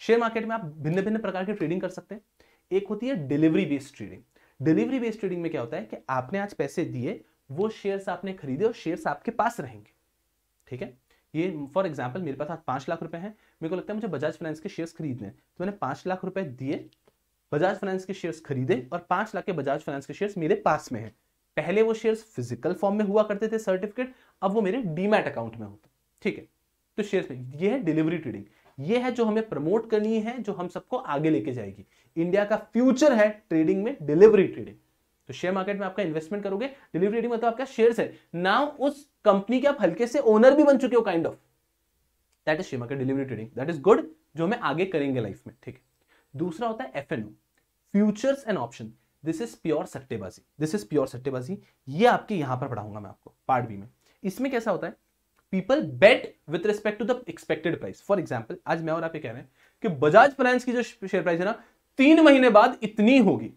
शेयर मार्केट में आप भिन्न भिन्न प्रकार की ट्रेडिंग कर सकते हैं। एक होती है delivery based trading. Delivery based trading में क्या होता है कि आपने आज पैसे दिए, वो शेयर्स आपने खरीदे और शेयर्स आपके पास रहेंगे। ठीक है, ये फॉर एग्जाम्पल मेरे पास आज 5 लाख रुपए हैं, मेरे को लगता है मुझे बजाज फाइनेंस के शेयर्स खरीदने हैं, तो मैंने 5 लाख रुपए दिए, बजाज फाइनेंस के शेयर्स खरीदे, और 5 लाख के बजाज फाइनेंस के शेयर्स मेरे पास में हैं। पहले वो शेयर्स फिजिकल फॉर्म में हुआ करते थे सर्टिफिकेट, अब वो मेरे डीमैट अकाउंट में होता। ठीक है, तो शेयर्स में ये है डिलीवरी ट्रेडिंग, ये है जो हमें प्रमोट करनी है, जो हम सबको आगे लेके जाएगी। इंडिया का फ्यूचर है ट्रेडिंग में डिलीवरी ट्रेडिंग। तो शेयर मार्केट में आपका इन्वेस्टमेंट करोगे, डिलीवरी ट्रेडिंग मतलब आपका शेयर्स है, नाउ उस कंपनी के आप हल्के से ओनर भी बन चुके हो, kind of, that is share market delivery trading, that is good, जो हमें आगे करेंगे लाइफ में। ठीक है, दूसरा होता है FnO, futures and option. This is pure सट्टेबाजी, दिस इज प्योर सट्टेबाजी। ये आपके यहां पर पढ़ाऊंगा मैं आपको पार्ट बी में। इसमें कैसा होता है, people bet with respect to the expected price. For example आज मैं और आप ये कह रहे हैं कि बजाज फाइनेंस की जो शेयर प्राइस है ना 3 महीने बाद इतनी होगी,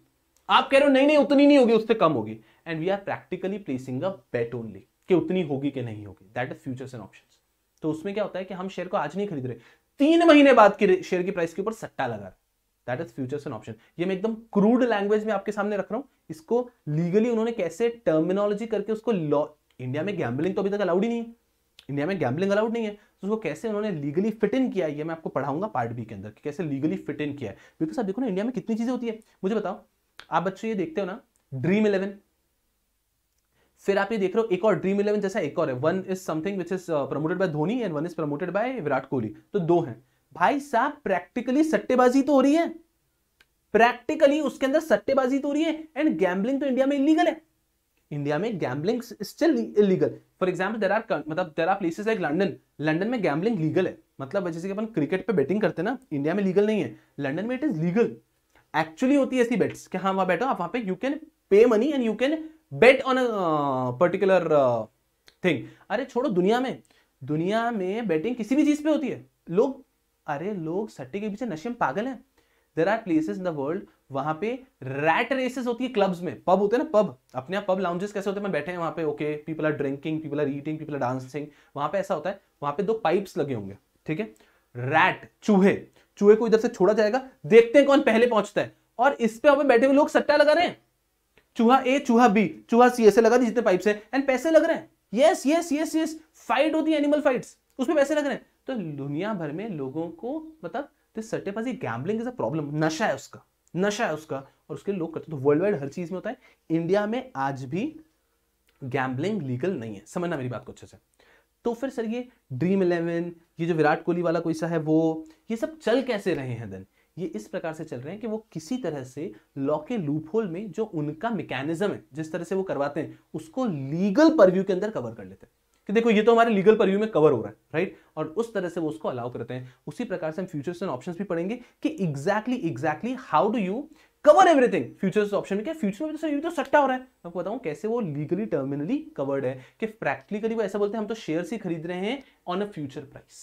आप कह रहे हो नहीं नहीं उतनी नहीं होगी, उससे कम होगी, and we are practically placing a bet only कि उतनी होगी कि नहीं होगी, that is futures and options. तो उसमें क्या होता है कि हम शेयर को आज नहीं खरीद रहे, 3 महीने बाद के शेयर की प्राइस के ऊपर सट्टा लगा रहे, that is futures and option. ये मैं एकदम क्रूड लैंग्वेज में आपके सामने रख रहा हूं, इसको लीगली उन्होंने कैसे टर्मिनोलॉजी करके उसको लॉ, इंडिया में गैम्बलिंग तो अभी तक अलाउड ही नहीं है, इंडिया में गैम्बलिंग अलाउड नहीं है, तो उसको कैसे उन्होंने लीगली फिट इन किया, ये मैं आपको पढ़ाऊंगा पार्ट बी के अंदर कि कैसे लीगली फिट इन किया है। बिकॉज आप देखो ना इंडिया में कितनी चीजें होती है। मुझे बताओ, आप बच्चों ये देखते हो ना ड्रीम 11, फिर आप ये देख रहे हो एक और ड्रीम 11 जैसा एक और है, one is something which is promoted by Dhoni and one is promoted by Virat Kohli, तो 2 हैं। भाई साहब प्रैक्टिकली सट्टेबाजी तो हो रही है, प्रैक्टिकली उसके अंदर सट्टेबाजी तो हो रही है, एंड गैम्बलिंग तो इंडिया में इलीगल है, इंडिया में gambling still illegal. For example there are places like London, London में गैम्बलिंग लीगल है, मतलब जैसे कि अपन क्रिकेट पे बेटिंग करते हैं ना, इंडिया में लीगल नहीं है, लंदन में इट इज लीगल। एक्चुअली होती है ऐसी बेट्स कि हाँ वहां बैठो आप, वहां पे you can pay money and you can bet on a particular thing. अरे छोड़ो, दुनिया में बेटिंग किसी भी चीज पे होती है, लोग सट्टे के पीछे नशे में पागल हैं। There are places in the world, वहां पे रैट रेसेस होती है क्लब्स में, पब होते हैं ना, पब अपने आप पब लाउंजेस कैसे होते हैं, मैं बैठे हैं वहां पे, okay people are drinking, people are eating, people are dancing, वहां पे ऐसा होता है, वहां पे 2 पाइप्स लगे होंगे, ठीक है, रैट चूहे को इधर से छोड़ा जाएगा, देखते हैं कौन पहले पहुंचता है, और इस पे वहां बैठे हुए लोग सट्टा लगा रहे हैं, चूहा ए चूहा बी चूहा सी ऐसे लगा दी जितने पाइप्स हैं, एंड पैसे लग रहे हैं, yes yes yes yes, fight होती है एनिमल फाइट्स, उसमें पैसे लग रहे हैं। तो दुनिया भर में लोगों को मतलब दिस सट्टेबाजी गैम्बलिंग इज अ प्रॉब्लम, नशा है उसका, नशा है उसका, और उसके लिए लोग करते हैं। तो वर्ल्ड वाइड हर चीज में होता है, इंडिया में आज भी गैम्बलिंग लीगल नहीं है, समझना मेरी बात को अच्छे से। तो फिर सर ये ड्रीम 11, ये जो विराट कोहली वाला कोई सा है वो, ये सब चल कैसे रहे हैं देन? ये इस प्रकार से चल रहे हैं कि वो किसी तरह से लॉ के लूप होल में जो उनका मैकेनिज्म है, जिस तरह से वो करवाते हैं, उसको लीगल परव्यू के अंदर कवर कर लेते हैं कि देखो ये तो हमारे लीगल परव्यू में कवर हो रहा है, राइट, और उस तरह से वो उसको अलाउ करते हैं। उसी प्रकार से हम फ्यूचर्स एंड ऑप्शंस भी पढ़ेंगे कि exactly how do you cover everything. Futures option में क्या, फ्यूचर में तो सर ये तो सट्टा हो रहा है, मैं आपको बताऊं कैसे वो लीगली टर्मिनली कवर्ड है, कि प्रैक्टिकली वो ऐसा बोलते हैं हम तो शेयर्स ही खरीद रहे हैं on a future price.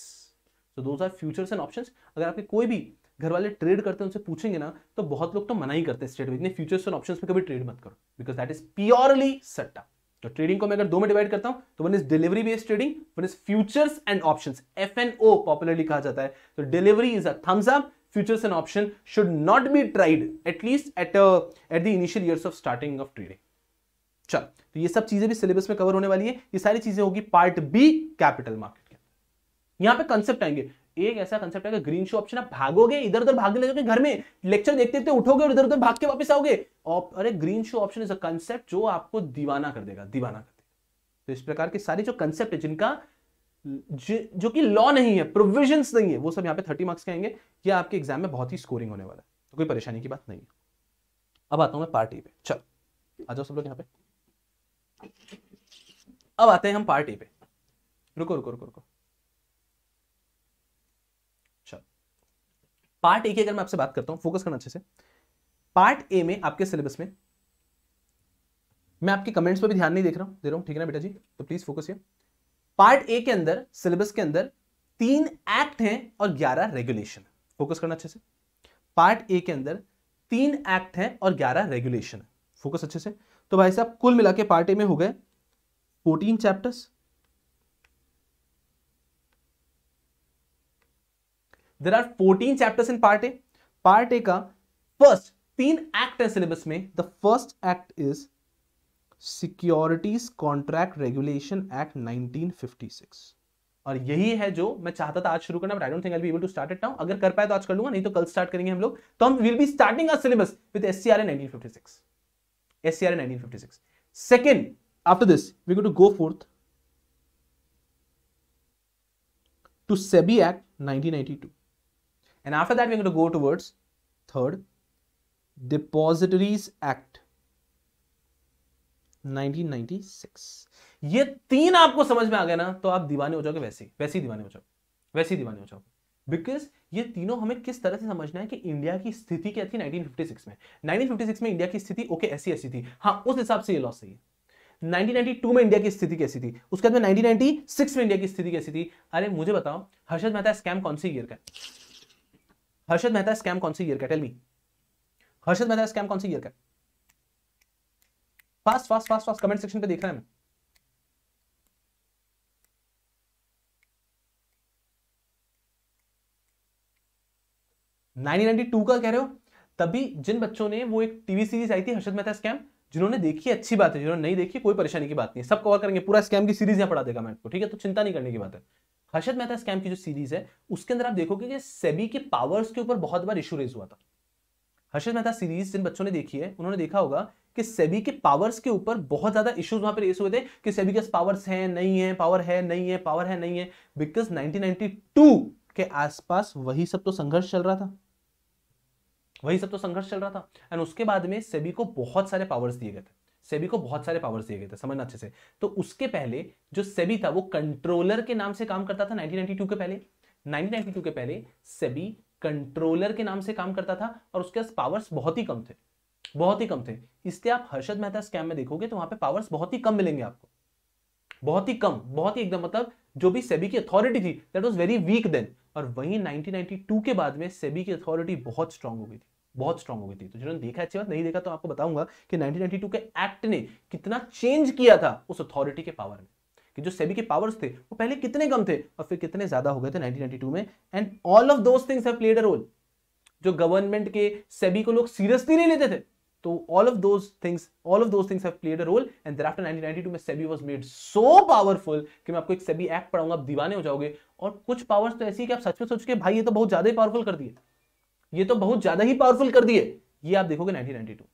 So those are futures and options. अगर आपके कोई भी घर वाले ट्रेड करते हैं, उनसे पूछेंगे ना, तो बहुत लोग तो मना ही करते हैं स्ट्रेट में, फ्यूचर्स एंड ऑप्शंस में कभी ट्रेड मत करो, बिकॉज दैट इज प्योरली सट्टा। तो ट्रेडिंग को मैं अगर दो में डिवाइड करता हूं, तो one is delivery based trading, one is futures and options, FNO popularly कहा जाता है। तो delivery is a thumbs up, futures and option should not be tried at least at the initial years of starting of trading। चल, तो ये सब चीजें भी सिलेबस में कवर होने वाली है। ये सारी चीजें होगी पार्ट बी कैपिटल मार्केट के। यहां पे कंसेप्ट आएंगे, एक ऐसा कंसेप्ट है कि ग्रीन शो ऑप्शन, आप भागोगे इधर उधर, भागने लगोगे घर में, लेक्चर देखते देखते उठोगे और इधर उधर भाग के वापस आओगे। और अरे green show option is a concept जो आपको दीवाना कर देगा, दीवाना कर देगा। तो इस प्रकार के सारे जो कंसेप्ट है, जिनका जो कि लॉ नहीं है, प्रोविजंस नहीं है, वो सब यहाँ पे 30 मार्क्स के आएंगे। ये आपके एग्जाम में बहुत ही स्कोरिंग होने वाला है, तो कोई परेशानी की बात नहीं है। अब आता हूं मैं पार्ट ए पे। चल आ जाओ सब लोग यहाँ पे। अब आते हैं हम पार्ट ए पे। रुको रुको रुको रुको, चल पार्ट ए की अगर मैं आपसे बात करता हूं, फोकस करना अच्छे से। पार्ट ए में आपके सिलेबस में, मैं आपके कमेंट्स पे भी ध्यान नहीं दे रहा हूं, ठीक है ना बेटा जी, तो please focus here. Part A के अंदर, सिलेबस के अंदर 3 एक्ट हैं और 11 रेगुलेशन। फोकस करना अच्छे से। पार्ट ए के अंदर 3 एक्ट हैं और 11 रेगुलेशन। फोकस अच्छे से। तो भाई साहब कुल मिला के पार्ट ए में हो गए 14 chapters. There are 14 chapters in part A. Part A का फर्स्ट 3 एक्ट है सिलेबस में। The first act is securities contract regulation act 1956, और यही है जो मैं चाहता था आज शुरू करना, but I don't think I will be able to start it now. अगर कर पाए तो आज कर लूंगा, नहीं तो कल स्टार्ट करेंगे हम लोग। तो हम will be starting our syllabus with SCRA 1956। SCRA 1956। Second, after this we going to go fourth to SEBI Act 1992, and after that we are going to go towards third, Depositories Act 1996। ये 3 आपको समझ में आ गया ना, तो आप दीवाने हो जाओगे, वैसे ही दीवाने हो जाओगे। बिकॉज ये तीनों हमें किस तरह से समझना है कि इंडिया की स्थिति क्या थी 1956 में। 1956 में इंडिया की स्थिति ओके ऐसी थी, हाँ उस हिसाब से ये लॉस सही है। 1992 में इंडिया की स्थिति कैसी थी, उसके बाद में 1996 में इंडिया की स्थिति कैसी थी। अरे मुझे बताओ, हर्षद मेहता स्कैम कौन सी ईयर का है? हर्षद मेहता स्कैम कौन सी ईयर का? Tell me, Harshad Mehta scam कौन सी ईयर का? फास्ट कमेंट सेक्शन पे देख रहा है मैं। (1992) का कह रहे हो? तभी जिन बच्चों ने, वो एक टीवी सीरीज आई थी हर्षद मेहता स्कैम, जिन्होंने देखी अच्छी बात है, जिन्होंने नहीं देखी कोई परेशानी की बात नहीं, सब कवर करेंगे, पूरा स्कैम की सीरीज यहां पढ़ा देगा मैं आपको, ठीक है, तो चिंता नहीं करने की बात है। हर्षद मेहता स्कैम की जो सीरीज है, उसके अंदर आप देखोगे कि सेबी के पावर्स के ऊपर बहुत बार इशू रेज हुआ था। हर्षद मेहता सीरीज जिन बच्चों ने देखी है, उन्होंने देखा होगा कि सेबी के पावर्स के ऊपर बहुत ज्यादा इश्यूज वहां पे रेस हुए थे कि सेबी के पावर्स हैं नहीं है, पावर है नहीं है, पावर है नहीं है, बिकॉज 1992 के आसपास वही सब तो संघर्ष चल रहा था, एंड उसके बाद में सेबी को बहुत सारे पावर्स दिए गए थे, समझना अच्छे से। तो उसके पहले जो सेबी था वो कंट्रोलर के नाम से काम करता था। 1992 के पहले सेबी कंट्रोलर के नाम से काम करता था, और उसके पास पावर्स बहुत ही कम थे। इसलिए आप हर्षद मेहता स्कैम में देखोगे तो वहां पे पावर्स बहुत ही कम मिलेंगे आपको, बहुत ही एकदम, मतलब जो भी सेबी की अथॉरिटी थी that was very weak then. और वहीं 1992 के बाद में सेबी की अथॉरिटी बहुत स्ट्रांग हो गई थी। तो जिन्होंने देखा, अच्छी बात, नहीं देखा तो आपको बताऊंगा कि 1992 के एक्ट ने कितना चेंज किया था उस अथॉरिटी के पावर में, कि जो सेबी के पावर्स थे वो पहले कितने कम थे और फिर कितने ज्यादा हो गए थे 1992 में। And all of those things have played a role. जो गवर्नमेंट के सेबी को लोग सीरियसली नहीं लेते थे, तो all of those things have played a role, and thereafter 1992 में SEBI was made so powerful कि मैं आपको एक सेबी एक्ट पढ़ाऊंगा, आप दीवाने हो जाओगे। और कुछ पावर्स तो ऐसी कि आप सच में सोच के भाई ये तो बहुत ज्यादा ही पावरफुल कर दिए, ये आप देखोगे 1992,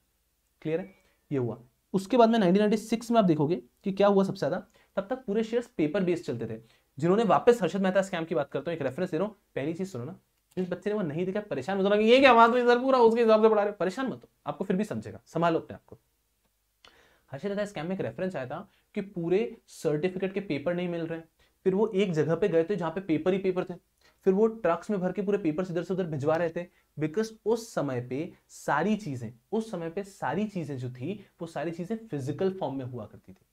क्लियर है, ये हुआ। उसके बाद में 1996 में आप देखोगे कि क्या हुआ सबसे ज्यादा, तब तक पूरे शेयर्स पेपर बेस्ड चलते थे। जिन्होंने वापस हर्षद मेहता स्कैम की बात करता हूं, एक रेफरेंस दे रहा हूं, पहली चीज सुनो ना, जिस बच्चे ने वो नहीं देखा परेशान मत होना कि ये क्या बात हुई सर, पूरा उसके हिसाब से पढ़ा रहे, परेशान मत हो, आपको फिर भी समझेगा, संभालो अपने आपको। हर्षद मेहता स्कैम में एक रेफरेंस आया था कि पूरे सर्टिफिकेट के पेपर नहीं मिल रहे, फिर वो एक जगह पे गए थे जहां पे पेपर ही पेपर थे, फिर वो ट्रक्स में भर के पूरे पेपर्स इधर से उधर भिजवा रहे थे, बिकॉज उस समय पे सारी चीजें जो थी वो सारी चीजें फिजिकल फॉर्म में हुआ करती थी।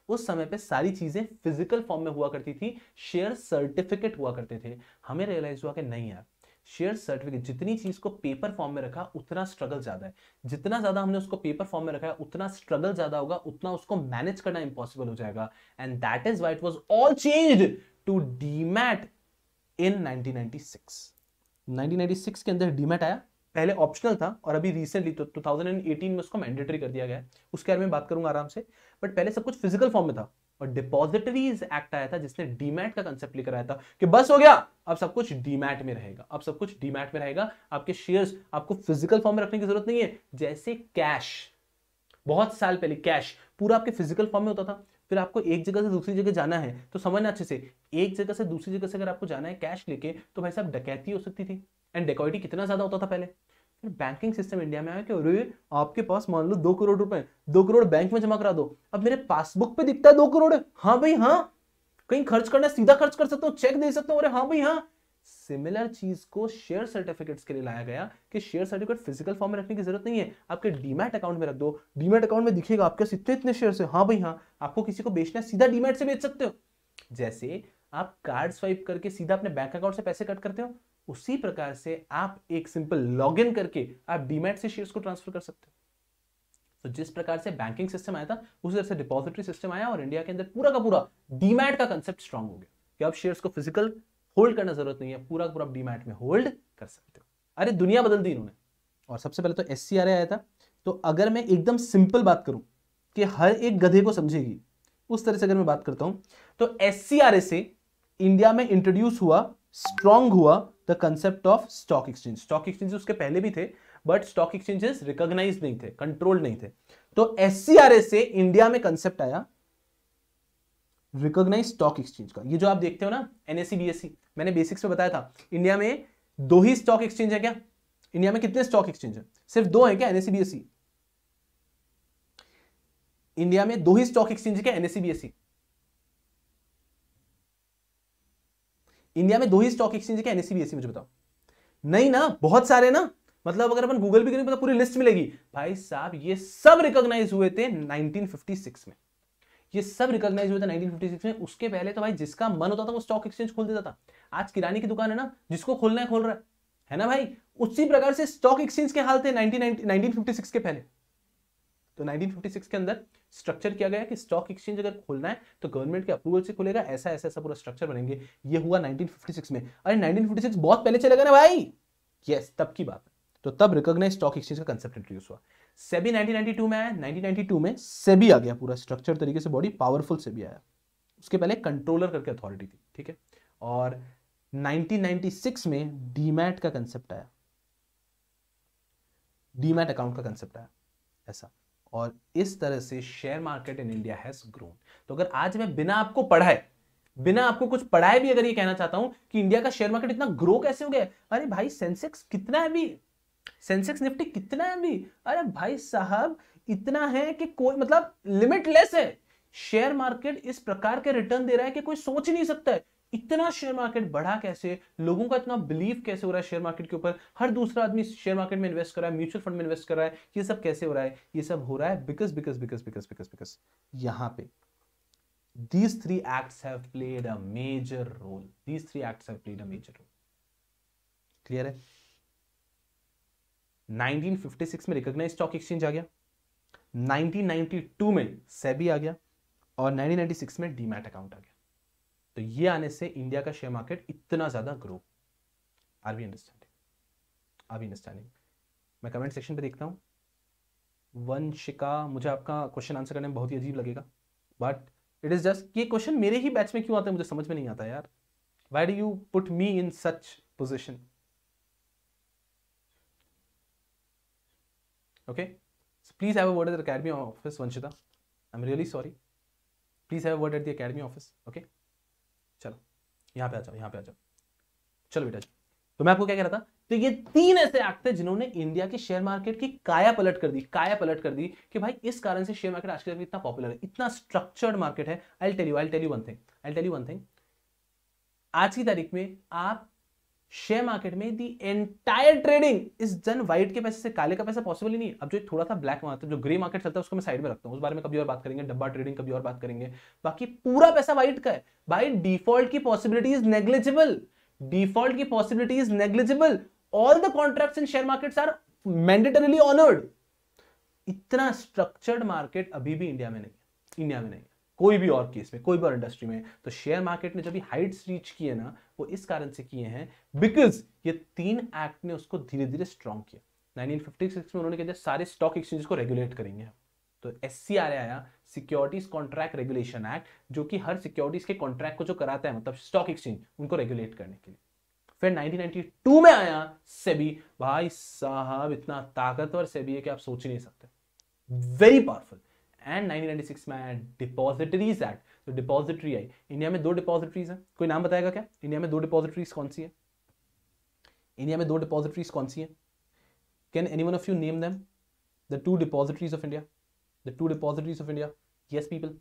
उस समय पे सारी चीजें फिजिकल फॉर्म में हुआ करती थी, शेयर सर्टिफिकेट हुआ करते थे। हमें रियलाइज हुआ कि नहीं यार, शेयर सर्टिफिकेट, जितनी चीज को पेपर फॉर्म में रखा उतना स्ट्रगल ज्यादा है, जितना ज्यादा हमने उसको पेपर फॉर्म में रखा है उतना स्ट्रगल ज्यादा होगा, उतना उसको मैनेज करना इंपॉसिबल हो जाएगा। And that is why it was all changed to demat in 1996। 1996 के अंदर डीमैट आया, पहले ऑप्शनल था और अभी रिसेंटली तो 2018 में उसको मैंडेटरी कर दिया गया है, उसके बारे में बात करूंगा आराम से। बट पहले सब कुछ फिजिकल फॉर्म में था और डिपॉजिटरीज एक्ट आया था जिसने डीमैट का कंसेप्ट लेकर आया था कि बस हो गया, अब सब कुछ डीमैट में रहेगा, अब सब कुछ डीमैट में रहेगा, आपके शेयर्स आपको फिजिकल फॉर्म में रखने की जरूरत नहीं है। जैसे कैश, बहुत साल पहले कैश पूरा आपके फिजिकल फॉर्म में होता था, फिर आपको एक जगह से दूसरी जगह जाना है तो समझना अच्छे से, एक जगह से दूसरी जगह से अगर आपको जाना है कैश लेके तो भाई साहब डकैती हो सकती थी, एंड डेकोइटी कितना ज्यादा होता था पहले। फिर बैंकिंग सिस्टम इंडिया में आया कि अरे आपके पास मान लो 2 करोड़ रुपए, 2 करोड़ बैंक में जमा करा दो, अब मेरे पासबुक पे दिखता है 2 करोड़, हाँ भाई हाँ, कहीं खर्च करना सीधा खर्च कर सकता हूँ, चेक दे सकता हूँ, अरे हाँ भाई हाँ। सिमिलर चीज को शेयर सर्टिफिकेट्स के लिए लाया गया कि शेयर सर्टिफिकेट फिजिकल फॉर्म में रखने की जरूरत नहीं है, आपके डीमैट अकाउंट में रख दो, डीमैट अकाउंट में दिखेगा आपके इतने इतने शेयर है, हाँ भाई हाँ, आपको किसी को बेचना है सीधा डीमैट से बेच सकते हो। जैसे आप कार्ड स्वाइप करके सीधा अपने बैंक अकाउंट से पैसे कट करते हो, उसी प्रकार से आप एक सिंपल लॉगिन करके आप डीमैट से शेयर्स को ट्रांसफर कर सकते हो। तो जिस प्रकार से बैंकिंग सिस्टम आया था उसी तरह से डिपॉजिटरी सिस्टम आया और इंडिया के अंदर पूरा का पूरा डीमैट का कंसेप्ट स्ट्रांग हो गया कि अब शेयर्स को फिजिकल होल्ड करना जरूरत नहीं है, पूरा का पूरा डीमैट में होल्ड कर सकते हो। अरे दुनिया बदल दी इन्होंने। और सबसे पहले तो SCRA आया था, तो अगर मैं एकदम सिंपल बात करूं कि हर एक गधे को समझेगी उस तरह से अगर मैं बात करता हूं, तो SCRA से इंडिया में इंट्रोड्यूस हुआ, स्ट्रांग हुआ the concept of stock exchange. Stock exchange उसके पहले भी थे बट स्टॉक एक्सचेंजेस रिकॉग्नाइज नहीं थे, कंट्रोल्ड नहीं थे, तो SCRA से इंडिया में कंसेप्ट आया रिकॉग्नाइज स्टॉक एक्सचेंज का। ये जो आप देखते हो ना NSE BSE, मैंने बेसिक्स में बताया था, इंडिया में 2 ही स्टॉक एक्सचेंज है क्या? इंडिया में कितने स्टॉक एक्सचेंज है? सिर्फ 2 है क्या? NSE BSE। इंडिया में 2 ही स्टॉक एक्सचेंज है क्या? NSE BSE। इंडिया में 2 ही स्टॉक एक्सचेंज है क्या? NSE BSE, मुझे बताओ। नहीं ना, बहुत सारे ना, मतलब अगर अपन गूगल भी करेंगे तो पूरी लिस्ट मिलेगी भाई साहब। ये सब रिकॉग्नाइज हुए थे 1956 में, ये सब रिकॉग्नाइज हुए थे 1956 में। उसके पहले तो भाई जिसका मन होता था वो स्टॉक एक्सचेंज खोल देता था। आज किराने की दुकान है ना, जिसको खोलना है खोल रहा है ना भाई। उसी प्रकार से स्टॉक एक्सचेंज के हाल थे 1956 के पहले। तो 1956 के अंदर स्ट्रक्चर किया गया कि स्टॉक एक्सचेंज अगर खोलना है तो गवर्नमेंट के अप्रूवल से खुलेगा, ऐसा ऐसा ऐसा पूरा स्ट्रक्चर बनेंगे। ये हुआ 1956 में। अरे 1956 बहुत पहले चलेगा ना भाई, यस तब की बात है। तो तब रिकॉग्नाइज स्टॉक एक्सचेंज का कंसेप्ट इंट्रोड्यूस हुआ। सेबी 1992 में आया, 1992 में सेबी आ गया, पूरा स्ट्रक्चर तरीके से बॉडी, पावरफुल सेबी आया। उसके पहले कंट्रोलर करके अथॉरिटी थी, ठीक है। और 1996 में डीमैट का कंसेप्ट आया, डीमैट अकाउंट का कंसेप्ट आया, ऐसा। और इस तरह से share market in India has grown. तो अगर आज मैं बिना आपको पढ़ाए, बिना आपको कुछ पढ़ाए भी अगर ये कहना चाहता हूं कि इंडिया का शेयर मार्केट इतना ग्रो कैसे हो गया, अरे भाई सेंसेक्स कितना है भी, सेंसेक्स निफ्टी कितना है भी, अरे भाई साहब इतना है कि कोई मतलब लिमिटलेस है। शेयर मार्केट इस प्रकार के रिटर्न दे रहा है कि कोई सोच नहीं सकता है। इतना शेयर मार्केट बढ़ा कैसे, लोगों का इतना बिलीव कैसे हो रहा है शेयर मार्केट के ऊपर, हर दूसरा आदमी शेयर मार्केट में इन्वेस्ट कर रहा है, म्यूचुअल फंड में इन्वेस्ट कर रहा है। ये सब कैसे हो रहा है? ये सब हो रहा है because because because because because because यहां पे these 3 acts have played a major role. These 3 acts have played a major role. Clear है? 1956 में रिकॉग्नाइज स्टॉक एक्सचेंज आ गया, 1992 में सेबी आ गया और 1996 में डीमैट अकाउंट आ गया। तो ये आने से इंडिया का शेयर मार्केट इतना ज्यादा grow. Are we understanding? Are we understanding? मैं कमेंट सेक्शन पे देखता हूं। वंशिका, मुझे आपका क्वेश्चन आंसर करने में बहुत ही अजीब लगेगा बट इट इज जस्ट, ये क्वेश्चन मेरे ही बैच में क्यों आता है मुझे समझ में नहीं आता यार। Why do you put me in such position? Okay, so please have a word at the academy office, Vanshita. I'm really sorry. Please have a word at the academy office. Okay, चलो यहाँ पे आ जाओ, यहाँ पे आ जाओ, चलो बेटा। तो मैं आपको क्या कह रहा था, तो ये 3 ऐसे एक्ट थे जिन्होंने इंडिया के शेयर मार्केट की काया पलट कर दी, काया पलट कर दी कि भाई इस कारण से शेयर मार्केट आज के दिन इतना पॉपुलर है, इतना स्ट्रक्चर्ड मार्केट है। I tell you one thing, आज की तारीख में आप शेयर मार्केट में the entire trading is done white के पैसे से, काले का पैसा पॉसिबल ही नहीं। अब जो एक थोड़ा सा ब्लैक मार्केट, जो ग्रे मार्केट चलता है, उसको मैं साइड में रखता हूं, उस बारे में कभी और बात करेंगे, डब्बा ट्रेडिंग कभी और बात करेंगे। बाकी पूरा पैसा व्हाइट का है। बाय डिफॉल्ट की पॉसिबिलिटी इज नेग्लिजिबल, डिफॉल्ट की possibility is negligible. All the contracts in share markets are mandatorily honoured. इतना स्ट्रक्चर्ड मार्केट अभी भी इंडिया में नहीं है, इंडिया में नहीं है, कोई भी और केस में, कोई भी और इंडस्ट्री में। तो शेयर मार्केट ने जब भी हाइट्स रीच किए ना, वो इस कारण से किए हैं बिकॉज ये 3 एक्ट ने उसको धीरे धीरे स्ट्रॉन्ग किया। 1956 में उन्होंने कहा सारे स्टॉक एक्सचेंजेस को रेगुलेट करेंगे। तो SCR आया, सिक्योरिटीज कॉन्ट्रैक्ट रेगुलेशन एक्ट, जो कि हर सिक्योरिटीज के कॉन्ट्रैक्ट को जो कराता है, मतलब स्टॉक एक्सचेंज, उनको रेगुलेट करने के लिए। फिर 1992 में आया सेबी। भाई साहब इतना ताकतवर सेबी है कि आप सोच ही नहीं सकते, वेरी पावरफुल। एंड 1996 में आया डिपॉजिटरीज एक्ट। तो डिपॉजिटरी आई, इंडिया में 2 डिपॉजिटरीज हैं। कोई नाम बताएगा क्या इंडिया में 2 डिपॉजिटरीज कौन सी है? इंडिया में 2 डिपॉजिटरीज कौन सी है? Can anyone of you name them? The 2 depositories of India, the 2 depositories of India. Yes people.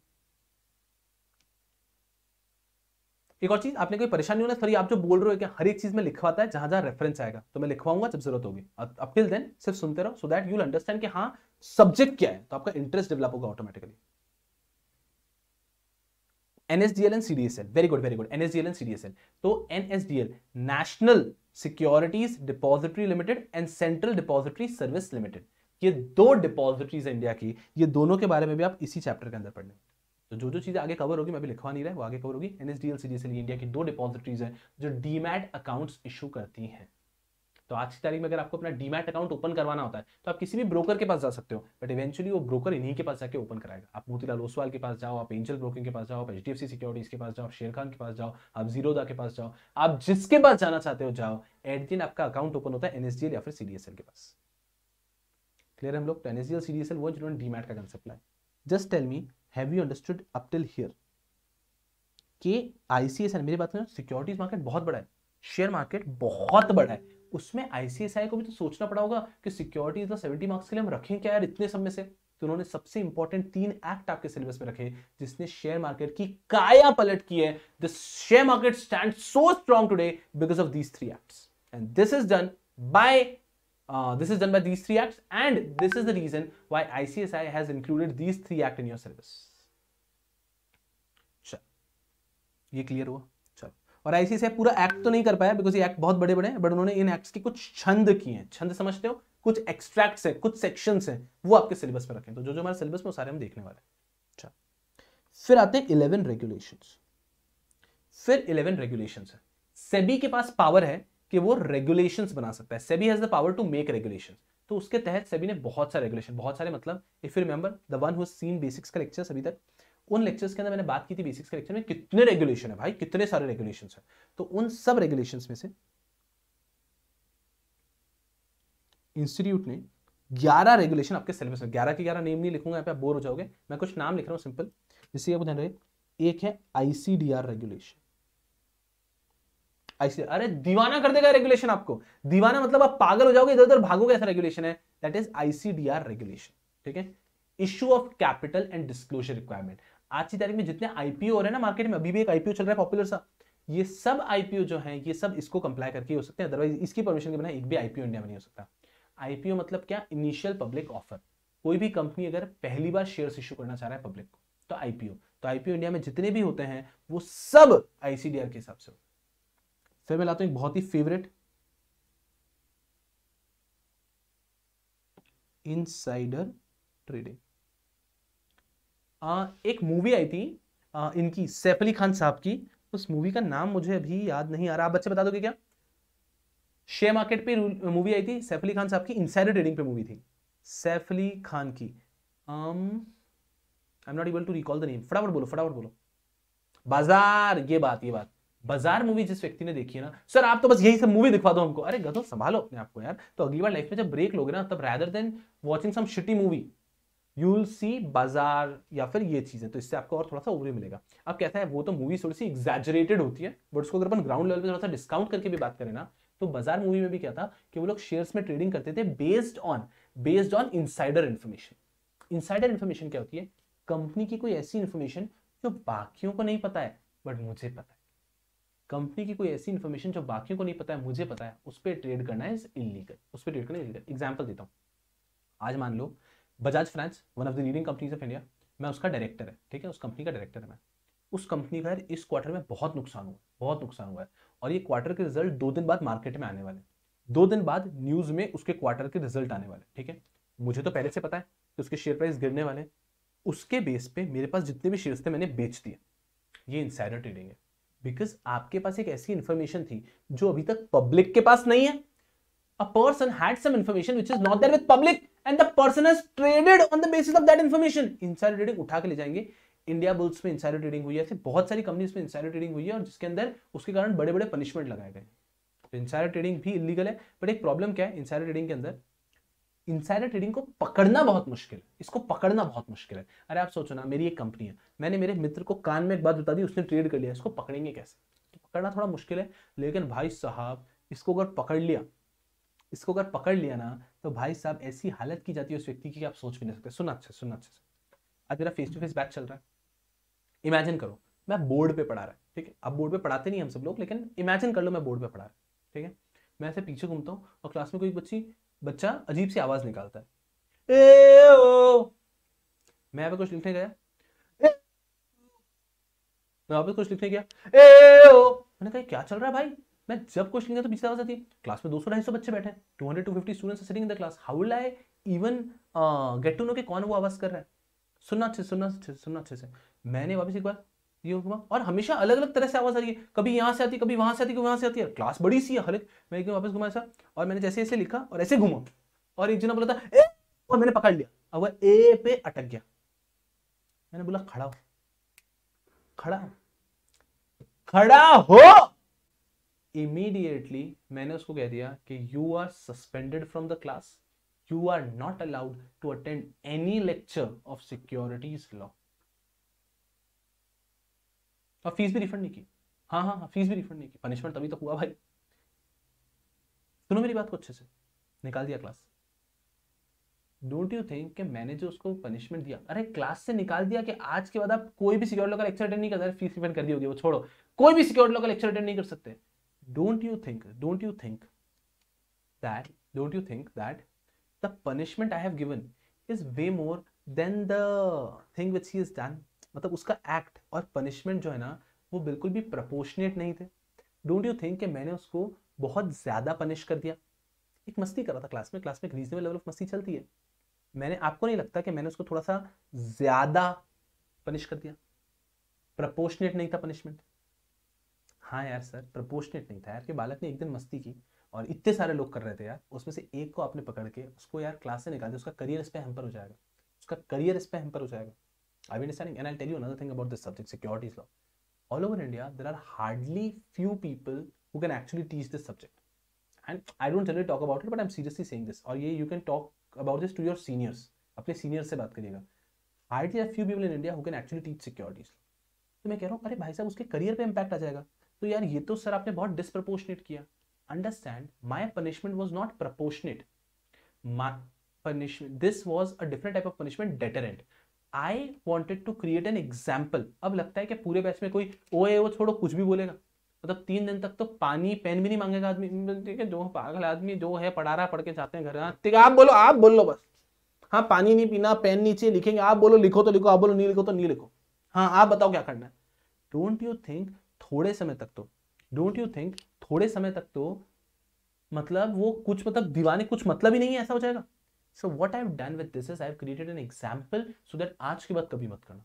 एक और चीज, आपने कोई परेशानी होना, सॉरी आप जो बोल रहे हो क्या, हर एक चीज में लिखवाता है जहां जहां रेफरेंस आएगा, तो मैं लिखवाऊंगा जब जरूरत होगी। अब टिल देन सिर्फ सुनते रहो, सो दैट यू विल अंडरस्टैंड कि हाँ सब्जेक्ट क्या है, तो आपका इंटरेस्ट डेवलप होगा automatically. NSDL and CDSL, very good very good, NSDL and CDSL। तो NSDL national securities depository limited and central depository service limited, ये 2 डिपॉजिटरीज है इंडिया की। ये दोनों के बारे में भी आप इसी चैप्टर के अंदर पढ़ लेंगे। तो जो जो चीजें आगे कवर होगी, मैं भी लिखवा नहीं रहा, वो आगे कवर होगी। NSDL CDSL इंडिया की 2 डिपॉजिटरीज हैं जो डीमैट अकाउंट्स इशू करती हैं। तो आज की तारीख में अगर आपको अपना डीमैट अकाउंट ओपन करवाना होता है, तो आप किसी भी ब्रोकर के पास जा सकते हो, बट इवेंचुअली वो ब्रोकर इन्हीं के पास जाके ओपन कराएगा। आप मोतीलाल ओसवाल के पास जाओ, आप एंजल ब्रोकिंग के पास जाओ, आप HDFC सिक्योरिटीज के पास जाओ, आप शेर खान के पास जाओ, आप जीरोदा के पास जाओ, आप जिसके पास जाना चाहते हो जाओ, एट दिन आपका अकाउंट ओपन होता है NSDL या फिर CDSL के पास। क्लियर है हम लोग? तो NSDL CDSL वो जिन्होंने डीमैट का कंसेप्ट लाया। Just tell me, have you understood up till here कि ICICI, मेरी बात करें, सिक्योरिटीज मार्केट बहुत बड़ा है, शेयर मार्केट बहुत बड़ा है, उसमें ICICI को भी तो सोचना पड़ा होगा कि सिक्योरिटीज 70 मार्क्स के लिए हम रखें क्या यार इतने सब में से। तो उन्होंने सबसे इंपॉर्टेंट 3 एक्ट आपके सिलेबस में रखे जिसने शेयर मार्केट की काया पलट की है। The share market stand so strong today because of these 3 acts, and this is done by these 3 acts, and this is the reason why ICICI has included these 3 acts in your syllabus. चल, ये clear हुआ? चल, और ICICI पूरा act तो नहीं कर पाया बिकॉज ये एक्ट बहुत बड़े बड़े हैं, बट उन्होंने इन एक्ट्स की कुछ छंद किए हैं। छंद समझते हो? कुछ एक्सट्रैक्ट्स है, कुछ सेक्शंस हैं, वो आपके सिलेबस में रखें। तो जो जो हमारे सिलेबस में सारे हम देखने वाले हैं। चल, फिर आते हैं 11 रेगुलेशंस। फिर 11 रेगुलेशंस है। सेबी के पास पावर है कि वो रेगुलेशंस बना सकता है। SEBI has the power to make regulations. तो उसके तहत सेबी ने बहुत सारे रेगुलेशन, बहुत सारे मतलब if you remember the one who has seen basics का लेक्चर्स अभी तक, उन लेक्चर्स के अंदर मैंने बात की थी बेसिक्स के लेक्चर में कितने रेगुलेशन है भाई, कितने सारे रेगुलेशंस है। तो उन सब रेगुलेशंस में से इंस्टीट्यूट ने 11 रेगुलेशन आपके सिलेबस में, 11 के 11 नेम नहीं लिखूंगा यहाँ पे, आप बोर हो जाओगे, मैं कुछ नाम लिख रहा हूं सिंपल, जिससे आपको ध्यान रहे। एक है ICDR रेगुलेशन। अरे दीवाना कर देगा रेगुलेशन आपको, दीवाना मतलब आप पागल हो जाओगे, इधर उधर भागोगे, ऐसा रेगुलेशन है। दैट इज ICDR रेगुलेशन, ठीक है। Issue of capital and disclosure requirement. आज की तारीख में जितने IPO हो रहे हैं ना मार्केट में, अभी भी एक IPO चल रहा है पॉपुलर सा, ये सब IPO जो है ये सब इसको कंप्लाई करके हो सकते हैं, अदरवाइज इसकी परमिशन के बिना एक भी IPO इंडिया में नहीं हो सकता। IPO मतलब क्या? Initial public offer. कोई भी कंपनी अगर पहली बार शेयर्स इश्यू करना चाह रहा है पब्लिक को, तो IPO। तो IPO इंडिया में जितने भी होते हैं वो सब ICDR के हिसाब से। फिर मैं लाता हूं एक बहुत ही फेवरेट, इनसाइडर ट्रेडिंग। एक मूवी आई थी इनकी, सैफ अली खान साहब की, उस मूवी का नाम मुझे अभी याद नहीं आ रहा, आप बच्चे बता दोगे क्या? शेयर मार्केट पे मूवी आई थी सैफ अली खान साहब की, इनसाइडर ट्रेडिंग पे मूवी थी सैफ अली खान की। I am not able to recall the name, फटाफट बोलो फटाफट बोलो। बाजार, ये बात बाजार मूवी जिस व्यक्ति ने देखी है ना, सर आप तो बस यही सब मूवी दिखवा दो हमको, अरे गधो संभालो अपने आप को यार। तो अगली बार लाइफ में जब ब्रेक लोगे ना, तब rather than watching some shitty movie you will see बाजार या फिर ये चीजें, तो इससे आपको और थोड़ा सा ओवरव्यू मिलेगा। अब कहता है वो तो मूवी थोड़ी सी एग्जैजरेटेड होती है, बट उसको अगर अपन ग्राउंड लेवल पे थोड़ा सा डिस्काउंट करके भी बात करें ना, तो बाजार मूवी में भी क्या था कि वो लोग शेयर्स में ट्रेडिंग करते थे based on insider information. Insider information क्या होती है? कंपनी की कोई ऐसी इन्फॉर्मेशन जो बाकियों को नहीं पता है बट मुझे पता है। कंपनी की कोई ऐसी इन्फॉर्मेशन जो बाकियों को नहीं पता है, मुझे पता है, उस पर ट्रेड करना इज इलीगल, उस पर ट्रेड करना इलीगल। एग्जाम्पल देता हूँ, आज मान लो Bajaj finance, one of the leading companies of India, मैं उसका डायरेक्टर है, ठीक है, उस कंपनी का डायरेक्टर है मैं। उस कंपनी का इस क्वार्टर में बहुत नुकसान हुआ है, और ये क्वार्टर के रिजल्ट 2 दिन बाद मार्केट में आने वाले, 2 दिन बाद न्यूज में उसके क्वार्टर के रिजल्ट आने वाले, ठीक है। मुझे तो पहले से पता है कि उसके शेयर प्राइस गिरने वाले, उसके बेस पे मेरे पास जितने भी शेयर्स थे मैंने बेच दिए। ये इनसाइडर ट्रेडिंग है, बिकॉज आपके पास एक ऐसी इंफॉर्मेशन थी जो अभी तक पब्लिक के पास नहीं है। A person had some information which is not there with public and the person has traded on the basis of that information. Insider trading उठा के ले जाएंगे। इंडिया बुल्स में इंसाइडर ट्रेडिंग हुई है, ऐसे बहुत सारी कंपनीज में इंसाइडर ट्रेडिंग हुई है, और जिसके अंदर उसके कारण बड़े बड़े पनिशमेंट लगाए गए। तो इंसाइडर ट्रेडिंग भी इलीगल है, बट एक प्रॉब्लम क्या है इंसाइडर ट्रेडिंग के अंदर? इंसाइडर ट्रेडिंग को पकड़ना बहुत मुश्किल है, इसको पकड़ना बहुत मुश्किल है। अरे आप सोचो ना, मेरी एक कंपनी है, मैंने मेरे मित्र को कान में एक बात बता दी, उसने ट्रेड कर लिया, इसको पकड़ेंगे कैसे? तो पकड़ना थोड़ा मुश्किल है, लेकिन भाई साहब इसको अगर पकड़ लिया ना, तो भाई साहब ऐसी हालत की जाती है उस व्यक्ति की कि आप सोच भी नहीं सकते। सुनना अच्छे से। आज मेरा फेस टू फेस बैच चल रहा है, इमेजिन करो मैं बोर्ड पे पढ़ा रहा है, ठीक है। अब बोर्ड पे पढ़ाते नहीं हम सब लोग, लेकिन इमेजिन कर लो मैं बोर्ड पे पढ़ा रहा है, ठीक है। मैं ऐसे पीछे घूमता हूँ और क्लास में कोई बच्चा अजीब सी आवाज निकालता है, ए ओ। मैं यहाँ पे कुछ लिखने गया, ए ओ। मैंने कहा क्या चल रहा है भाई? मैं जब क्वेश्चन किया तो पीछे आवाज आती है। क्लास में 200-250 बच्चे बैठे हैं, 200-250 students sitting in the class. How will I even get to know कि कौन वो आवाज कर रहा है? सुनना अच्छे से। मैंने वापस एक बार ये हुआ, और हमेशा अलग अलग तरह से आवाज आ रही है, कभी यहाँ से आती है, कभी वहां से आती है, कभी वहां से आती है। क्लास बड़ी सी है हल्क। मैं एकदम वापस घुमा ऐसा, और मैंने जैसे ऐसे लिखा और ऐसे घूमा, और एक जना बोला था ए, और मैंने पकड़ लिया, अब वह ए पे अटक गया। मैंने बोला खड़ा हो। इमीडिएटली मैंने उसको कह दिया कि you are suspended from the class, you are not allowed to attend any lecture of securities law. और फीस भी रिफंड नहीं की। हाँ, फीस भी रिफंड नहीं की। पनिशमेंट तभी तक हुआ भाई। सुनो मेरी बात को अच्छे से, निकाल दिया क्लास। डोंट यू थिंक कि मैंने जो उसको पनिशमेंट दिया, अरे क्लास से निकाल दिया कि आज के बाद आप कोई भी सिक्योरिटी लॉ का लेक्चर अटेंड नहीं करता, फीस रिफंड कर दी होगी, वो छोड़ो, कोई भी सिक्योरिटी लॉ का लेक्चर अटेंड नहीं कर सकते। Don't you think that the punishment I have given is way more than the thing which he has done? मतलब उसका एक्ट और पनिशमेंट जो है ना, वो बिल्कुल भी प्रोपोर्शनेट नहीं थे। डोंट यू थिंक कि मैंने उसको बहुत ज्यादा पनिश कर दिया? एक मस्ती कर रहा था क्लास में एक रीजनेबल लेवल ऑफ मस्ती चलती है। मैंने, आपको नहीं लगता कि मैंने उसको थोड़ा सा ज्यादा पनिश कर दिया? प्रोपोर्शनेट नहीं था पनिशमेंट। हाँ यार सर, प्रोपोर्शनेट नहीं था यार, कि बालक ने एक दिन मस्ती की और इतने सारे लोग कर रहे थे यार, उसमें से एक को आपने पकड़ के उसको यार क्लास से निकाल दिया, उसका करियर इस पे हैम्पर हो जाएगा। I understanding, and I tell you another thing about this subject, securities law. All over India there are hardly few people who can actually teach this subject, and I don't generally talk about it, but I am seriously saying this. और ये you can talk about this to your seniors, अपने seniors से बात करिएगा। Hardly are few people in India who can actually teach securities. तो मैं कह रहा हूँ अरे भाई साहब उसके करियर पे इंपैक्ट आ जाएगा, तो यार ये तो सर आपने बहुत डिसप्रपोर्शनेट किया। Understand, my punishment was not proportionate, my punishment, this was a different type of punishment, deterrent. I wanted to create an example. अब लगता है कि पूरे बैच में कोई ओए वो छोड़ो कुछ भी बोलेगा, मतलब 3 दिन तक तो पानी पेन भी नहीं मांगेगा आदमी, ठीक है, जो पागल आदमी जो है पढ़ा रहा, पढ़ के जाते हैं घर। ठीक है, आप बोल लो बस। हाँ, पानी नहीं पीना, पेन नीचे लिखेंगे, आप बोलो, लिखो तो लिखो, आप बोलो नहीं लिखो तो नहीं लिखो। हाँ, आप बताओ क्या करना है। डोंट यू थिंक थोड़े समय तक तो मतलब वो कुछ मतलब दीवाने कुछ मतलब ही नहीं है, ऐसा हो जाएगा। So what I have done with this is I have created an example so that आज के बाद कभी मत करना।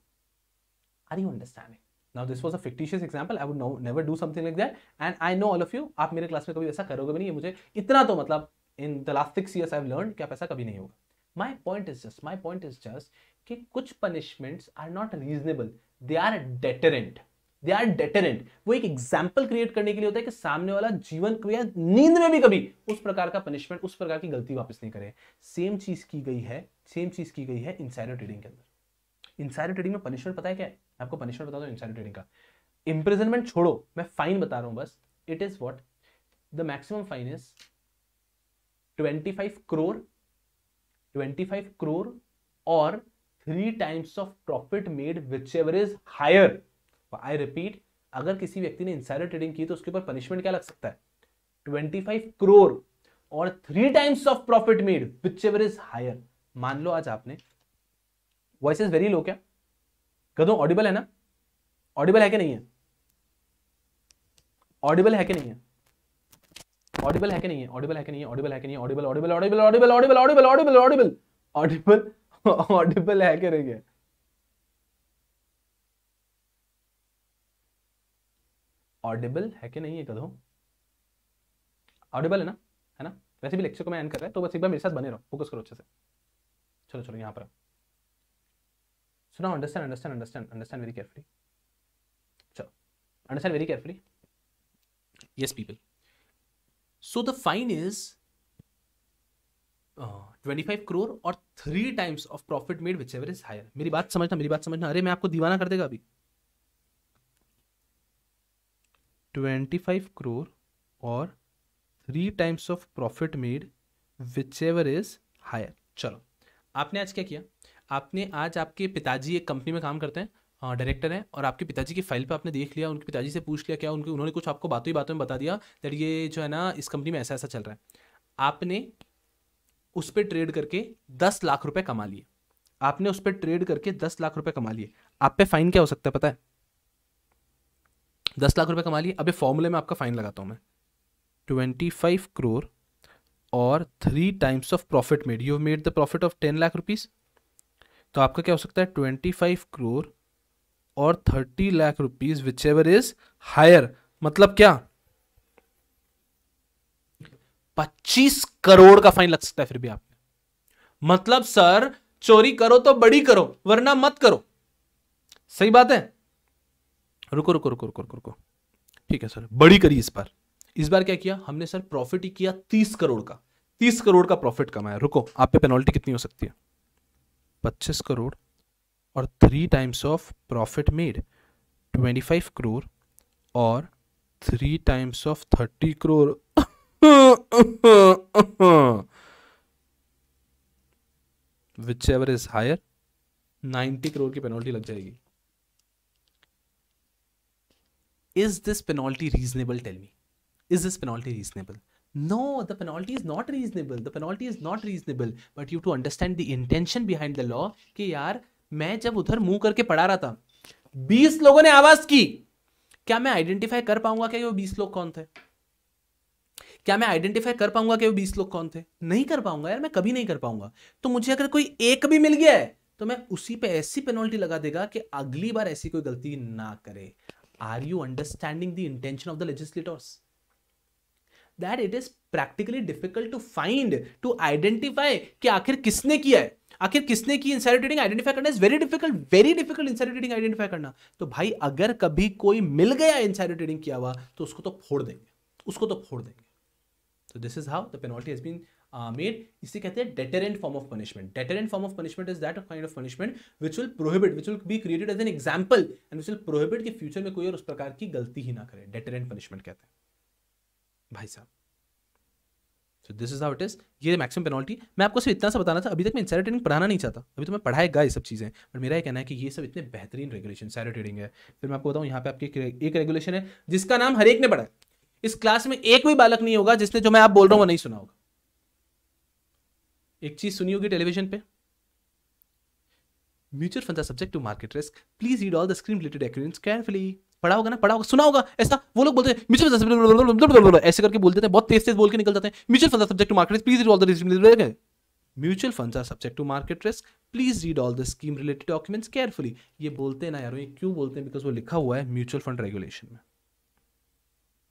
Are you understanding? Now this was a fictitious example, I would never do something like that, and I know all of you, आप मेरे class में कभी ऐसा करोगे भी नहीं, मुझे इतना तो मतलब in the last 6 years I have learned कि आप ऐसा कभी नहीं होगा। माय पॉइंट इज जस्ट कि कुछ punishments are not reasonable, they are deterrent. They are deterrent. वो एक एग्जाम्पल क्रिएट करने के लिए होता है कि सामने वाला जीवन को या नींद में भी कभी उस प्रकार का पनिशमेंट, उस प्रकार की गलती वापस नहीं करे। सेम चीज की गई है इनसाइडर ट्रेडिंग के अंदर। इनसाइडर ट्रेडिंग में पनिशमेंट पता है क्या है? आपको पनिशमेंट बता दो इनसाइडर ट्रेडिंग का। इंप्रिजनमेंट छोड़ो, मैं फाइन बता रहा हूं बस। It is what? The maximum fine is 25 crore or 3 times of profit made whichever is higher। I repeat, अगर किसी व्यक्ति ने इंसाइडर ट्रेडिंग की तो उसके ऊपर पनिशमेंट क्या लग सकता है? 25 crore और 3 times of profit made whichever is higher। मान लो आज आपने, वॉइस इज वेरी लो क्या? कदों ऑडिबल है ना? ऑडिबल है कि नहीं है? ऑडिबल है कि नहीं है? ऑडिबल है कि नहीं है? ऑडिबल है कि नहीं है? ऑडिबल है कि नहीं है? Audible Audible Audible Audible Audible Audible Audible Audible Audible Audible है कि नहीं है? ऑडिबल है कि नहीं है? कदों ऑडिबल है ना? है ना? वैसे भी लेक्चर को मैं एंड कर रहा है, तो बस एक बार मेरे साथ बने रहो, फोकस करो अच्छे से। चलो चलो यहां पर सुनाओ। Understand understand understand understand very carefully. चलो understand very carefully. Yes people, so the fine is 25 crore और 3 times of profit made whichever is higher. मेरी बात समझना, मेरी बात समझना। अरे मैं आपको दीवाना कर देगा अभी। 25 crore और 3 times of profit made whichever is higher. चलो आपने आज क्या किया? आपने आज, आपके पिताजी एक कंपनी में काम करते हैं, डायरेक्टर हैं, और आपके पिताजी की फाइल पे आपने देख लिया, उनके पिताजी से पूछ लिया क्या उन्होंने कुछ आपको बातों ही बातों में बता दिया दैट ये जो है ना इस कंपनी में ऐसा ऐसा चल रहा है। आपने उस पर ट्रेड करके 10 लाख रुपए कमा लिए। आपने उस पर ट्रेड करके 10 लाख रुपए कमा लिए। आप पे फाइन क्या हो सकता है पता है? 10 लाख रुपए कमा लिए। अबे फॉर्मूले में आपका फाइन लगाता हूं मैं। 25 crore और 3 times of profit made, you made the profit of 10 lakh rupees. तो आपका क्या हो सकता है? 25 crore और 30 lakh rupees whichever is higher. मतलब क्या? 25 करोड़ का फाइन लग सकता है फिर भी आप पे। मतलब सर चोरी करो तो बड़ी करो वरना मत करो। सही बात है? रुको रुको रुको रुको रुको रुको। ठीक है सर, बड़ी करी इस बार। इस बार क्या किया हमने सर? प्रॉफिट ही किया 30 करोड़ का। 30 करोड़ का प्रॉफिट कमाया। रुको, आप पे पेनल्टी कितनी हो सकती है? 25 करोड़ और 3 times of profit made 25 crore और 3 times of 30 crore whichever is higher, 90 crore की पेनल्टी लग जाएगी। Is this penalty reasonable? Tell me. Is this penalty reasonable? No, the penalty is not reasonable. The penalty is not reasonable. But you have to understand the intention behind the law कि यार मैं जब उधर मुंह करके पढ़ा रहा था, 20 लोगों ने आवाज की, क्या मैं आइडेंटिफाई कर पाऊंगा कि वो 20 लोग कौन थे? क्या मैं आइडेंटिफाई कर पाऊंगा कि वो 20 लोग कौन थे? नहीं कर पाऊंगा यार, मैं कभी नहीं कर पाऊंगा। तो मुझे अगर कोई एक भी मिल गया है तो मैं उसी पे ऐसी पेनल्टी लगा देगा कि अगली बार ऐसी कोई गलती ना करे। Are you understanding the intention of the legislators? That it is practically difficult to find, to identify कि आखिर किसने किया है, आखिर किसने की इंसाइडर ट्रेडिंग आइडेंटिफाई करना is very difficult insider trading identify करना। तो भाई अगर कभी कोई मिल गया इंसाइडर ट्रेडिंग किया हुआ तो उसको तो फोड़ देंगे, उसको तो फोड़ देंगे। So this is how the penalty has been made. इसे कहते हैं deterrent form of punishment. Deterrent form of punishment is that kind of punishment which will prohibit, which will be created as an example and which will prohibit कि future में कोई और उस प्रकार की गलती ही ना करे। Deterrent punishment कहते हैं भाई साहब। So this is how it is. ये maximum penalty। मैं आपको सिर्फ इतना सा बताना था। अभी तक मैं insider trading पढ़ाना नहीं चाहता, अभी तो मैं पढ़ाएगा ये सब चीज़ें, पर मेरा ये कहना है कि ये सब इतने बेहतरीन रेगुलेशन insider trading है। फिर मैं आपको बताऊँ यहाँ पे आपकी एक रेगुलेशन है जिसका नाम हर एक ने पढ़ा है। इस क्लास में एक भी बालक नहीं होगा जिसने जो मैं आप बोल रहा हूं वो नहीं सुना होगा। एक चीज सुनी होगी टेलीविजन पे, mutual fund are subject to market risk, please read all the screen related acronyms carefully. पढ़ा होगा ना, पढ़ा होगा, सुना होगा। ऐसा वो लोग बोलते हैं म्यूचुअल फंड ऐसे करके बोल देते हैं, बहुत तेज तेज बोल के निकल जाते हैं। Mutual fund are subject to market risk, please read all the mutual funds are subject to market risk, please read all the scheme related documents carefully. ये बोलते हैं ना यार, ये क्यों बोलते हैं? बिकॉज वो लिखा हुआ है म्यूचुअल फंड रेगुलेशन में।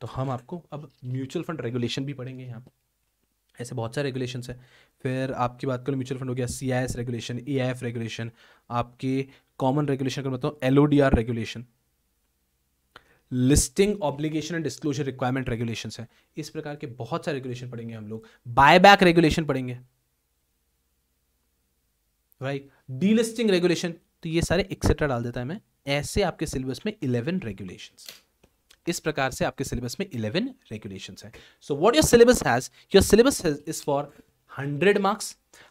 तो हम आपको अब म्यूचुअल फंड रेगुलेशन भी पढ़ेंगे यहाँ पे। ऐसे बहुत सारे रेगुलेशंस हैं। फिर आपकी बात करो, म्यूचुअल फंड हो गया, CIS रेगुलेशन, AIF रेगुलेशन, आपके कॉमन रेगुलेशन अगर बताऊँ LODR regulation, listing obligation and disclosure requirement regulations है, इस प्रकार के बहुत सारे रेगुलेशन पढ़ेंगे हम लोग, बायबैक रेगुलेशन पढ़ेंगे, राइट, डीलिस्टिंग रेगुलेशन, तो ये सारे एक्सेट्रा डाल देता है मैं, ऐसे आपके सिलेबस में 11 रेगुलेशंस, इस प्रकार से आपके सिलेबस में 11 रेगुलेशंस हैं. So what your syllabus has, your syllabus is for 100 marks.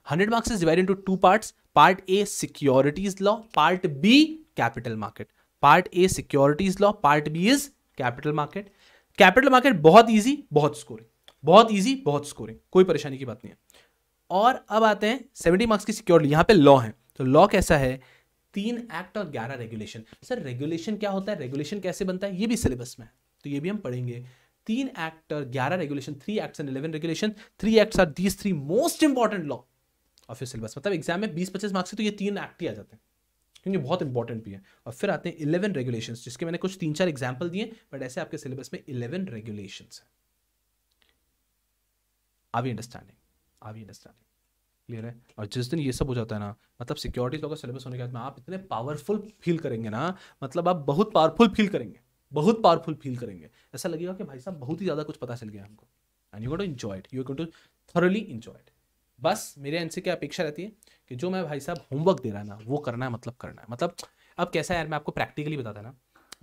100 marks is divided into two parts. Part A, securities law. Part B, capital market. Part A, securities law. Part B is capital market. Capital market बहुत easy, बहुत scoring. बहुत easy, बहुत scoring. कोई परेशानी की बात नहीं है. और अब आते हैं 70 marks की सिक्योरिटी. यहाँ पे लॉ है, तो लॉ कैसा है, 3 एक्ट और 11 रेगुलेशन. सर रेगुलेशन क्या होता है, रेगुलेशन कैसे बनता है, ये भी सिलेबस में है, तो ये भी हम पढ़ेंगे. 3 एक्ट और 11 regulation, 3 acts and 11 regulation. 3 acts are these 3 most important law of your syllabus. मतलब एग्जाम में 20-25 मार्क्स से तो ये 3 एक्ट ही आ जाते हैं, क्योंकि बहुत इंपॉर्टेंट भी है. और फिर आते हैं 11 रेगुलेशंस, जिसके मैंने कुछ 3-4 एग्जाम्पल दिए, बट ऐसे आपके सिलेबस में 11 रेगुलेशंस है. Are we understanding, are we understanding, clear है. और जिस दिन ये सब हो जाता है ना, मतलब सिक्योरिटी लॉ का सिलेबस होने के बाद में आप इतने पावरफुल फील करेंगे ना, मतलब आप बहुत पावरफुल फील करेंगे, बहुत पावरफुल फील करेंगे. ऐसा लगेगा कि भाई साहब बहुत ही ज़्यादा कुछ पता चल गया हमको, and you going to enjoy it, you are going to thoroughly enjoy it. बस मेरे एंड से क्या अपेक्षा रहती है कि जो मैं भाई साहब होमवर्क दे रहा है ना, वो करना है, मतलब करना है. मतलब अब कैसा है यार, मैं आपको प्रैक्टिकली बताता ना,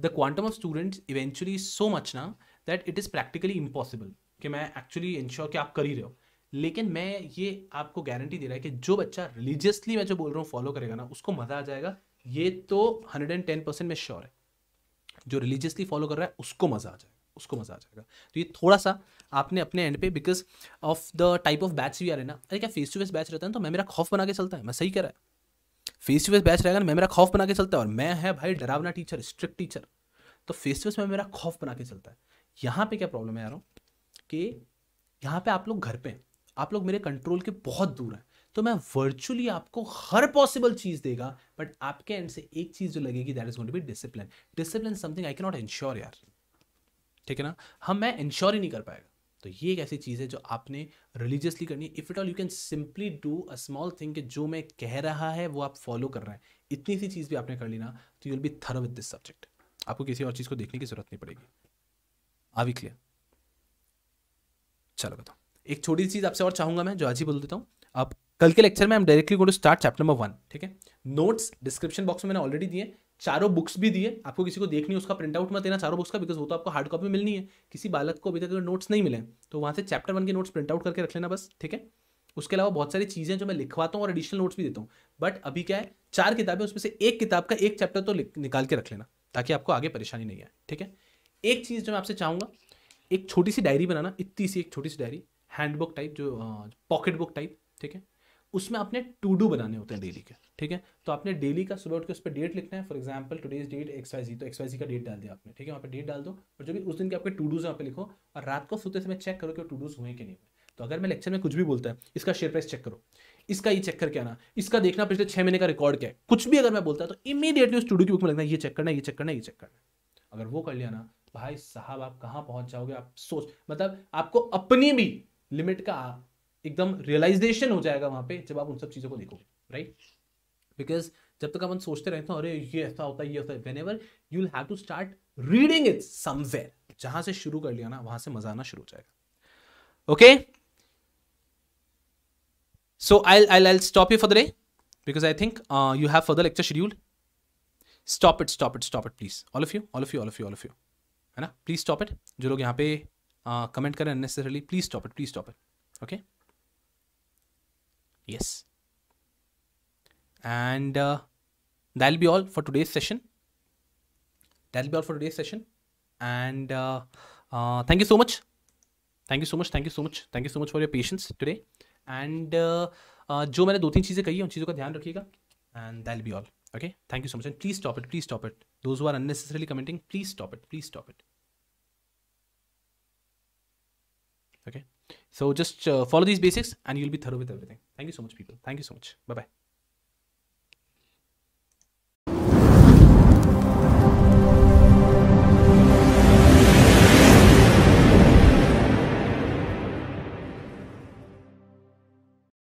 the quantum of students eventually so much ना that it is practically impossible कि मैं एक्चुअली इंश्योर कि आप कर ही रहे हो. लेकिन मैं ये आपको गारंटी दे रहा है कि जो बच्चा रिलीजियसली मैं जो बोल रहा हूँ फॉलो करेगा ना, उसको मज़ा आ जाएगा. ये तो 110% में श्योर है. जो रिलीजियसली फॉलो कर रहा है उसको मज़ा आ जाएगा, उसको मज़ा आ जाएगा. तो ये थोड़ा सा आपने अपने एंड पे, because of the type of batch भी आ रहे ना, अरे क्या फेस टू फेस बैच रहता है तो मैं मेरा खौफ बना के चलता है, मैं सही कह रहा है. फेस टू फेस बैच रहेगा ना, मैं मेरा खौफ बना के चलता है, और मैं है भाई डरावना टीचर, स्ट्रिक्ट टीचर, तो फेस टू फेस में मेरा खौफ बना के चलता है. यहाँ पे क्या प्रॉब्लम है यार, कि यहाँ पे आप लोग घर पे, आप लोग मेरे कंट्रोल के बहुत दूर हैं, तो मैं वर्चुअली आपको हर पॉसिबल चीज देगा, बट आपके एंड से एक चीज जो लगेगी, that is going to be discipline. Discipline something I can not ensure यार, ठीक है ना, मैं इंश्योर ही नहीं कर पाएगा. तो ये एक ऐसी चीज है जो आपने रिलीजियसली करनी है. If it all you can simply do a small thing, कि जो मैं कह रहा है वो आप फॉलो कर रहे हैं, इतनी सी चीज भी आपने कर ली ना, तो you will B thorough with this subject. आपको किसी और चीज को देखने की जरूरत नहीं पड़ेगी. Are we clear? चलो बताओ, एक छोटी सी चीज आपसे और चाहूंगा मैं, जो आज ही बोल देता हूँ. अब कल के लेक्चर में हम directly going to start chapter number 1, ठीक है. नोट्स डिस्क्रिप्शन बॉक्स में मैंने ऑलरेडी दिए, चारों बुक्स भी दिए. आपको किसी को देखनी है उसका प्रिंट आउट मत देना चारों बुक्स का, बिकॉज वो तो आपको हार्ड कॉपी मिलनी है. किसी बालक को अभी तक अगर नोट्स नहीं मिले तो वहाँ से चैप्टर 1 के नोट्स प्रिंट आउट करके रख लेना बस, ठीक है. उसके अलावा बहुत सारी चीज़ें जो मैं लिखवाता हूँ और एडिशनल नोट्स भी देता हूँ, बट अभी क्या है, 4 किताबें, उसमें से एक किताब का एक चैप्टर तो निकाल के रख लेना, ताकि आपको आगे परेशानी नहीं आए, ठीक है. एक चीज़ जो मैं आपसे चाहूँगा, एक छोटी सी डायरी बनाना, इतनी सी एक छोटी सी डायरी, हैंडबुक टाइप, जो पॉकेट बुक टाइप, ठीक है. उसमें आपने टू डू बनाने होते हैं डेली के, ठीक है. तो आपने डेली का सुबह उठ के उस पर डेट लिखना है. For example today's date XYZ, तो XYZ का डेट डाल दिया आपने, ठीक है. वहाँ पे डेट डाल दो, और जो भी उस दिन के आपके टू डूज वहाँ पे लिखो, और रात को सोते समय चेक करो कि टू डूज हुए कि नहीं हुए. तो अगर मैं लेक्चर में कुछ भी बोलता है, इसका शेयर प्राइस चेक करो, इसका ये चेक करके आना, इसका देखना पिछले 6 महीने का रिकॉर्ड क्या है, कुछ भी अगर मैं बोलता है तो इमीडिएटली उस टू डू की बुक में लिखना, ये चेक करना, ये चेक करना, ये चेक करना. अगर वो कर लिया ना, भाई साहब आप कहाँ पहुंच जाओगे, आप सोच, मतलब आपको अपनी भी लिमिट का एकदम रियलाइजेशन हो जाएगा वहां पे, जब आप उन सब चीजों को देखोगे, राइट. बिकॉज जब तक अपन सोचते रहते हैं अरे ये ऐसा होता है, ये होता है, whenever you will have to start reading it somewhere, जहां से शुरू कर लिया ना, वहां से मजा आना शुरू हो जाएगा. Okay, so I'll stop you for the day, because I think you have further lecture scheduled. Stop it please, all of you, है ना, प्लीज स्टॉप इट. जो लोग यहाँ पे कमेंट करें unnecessarily, please stop it. Okay, yes, and that'll be all for today's session, and thank you so much for your patience today, and जो मैंने 2-3 चीज़ें कही हैं उन चीज़ों का ध्यान रखिएगा, and that'll be all. Okay, thank you so much, and please stop it. Those who are unnecessarily commenting, please stop it. Okay, so just follow these basics and you'll be thorough with everything. Thank you so much, people. Thank you so much. Bye bye.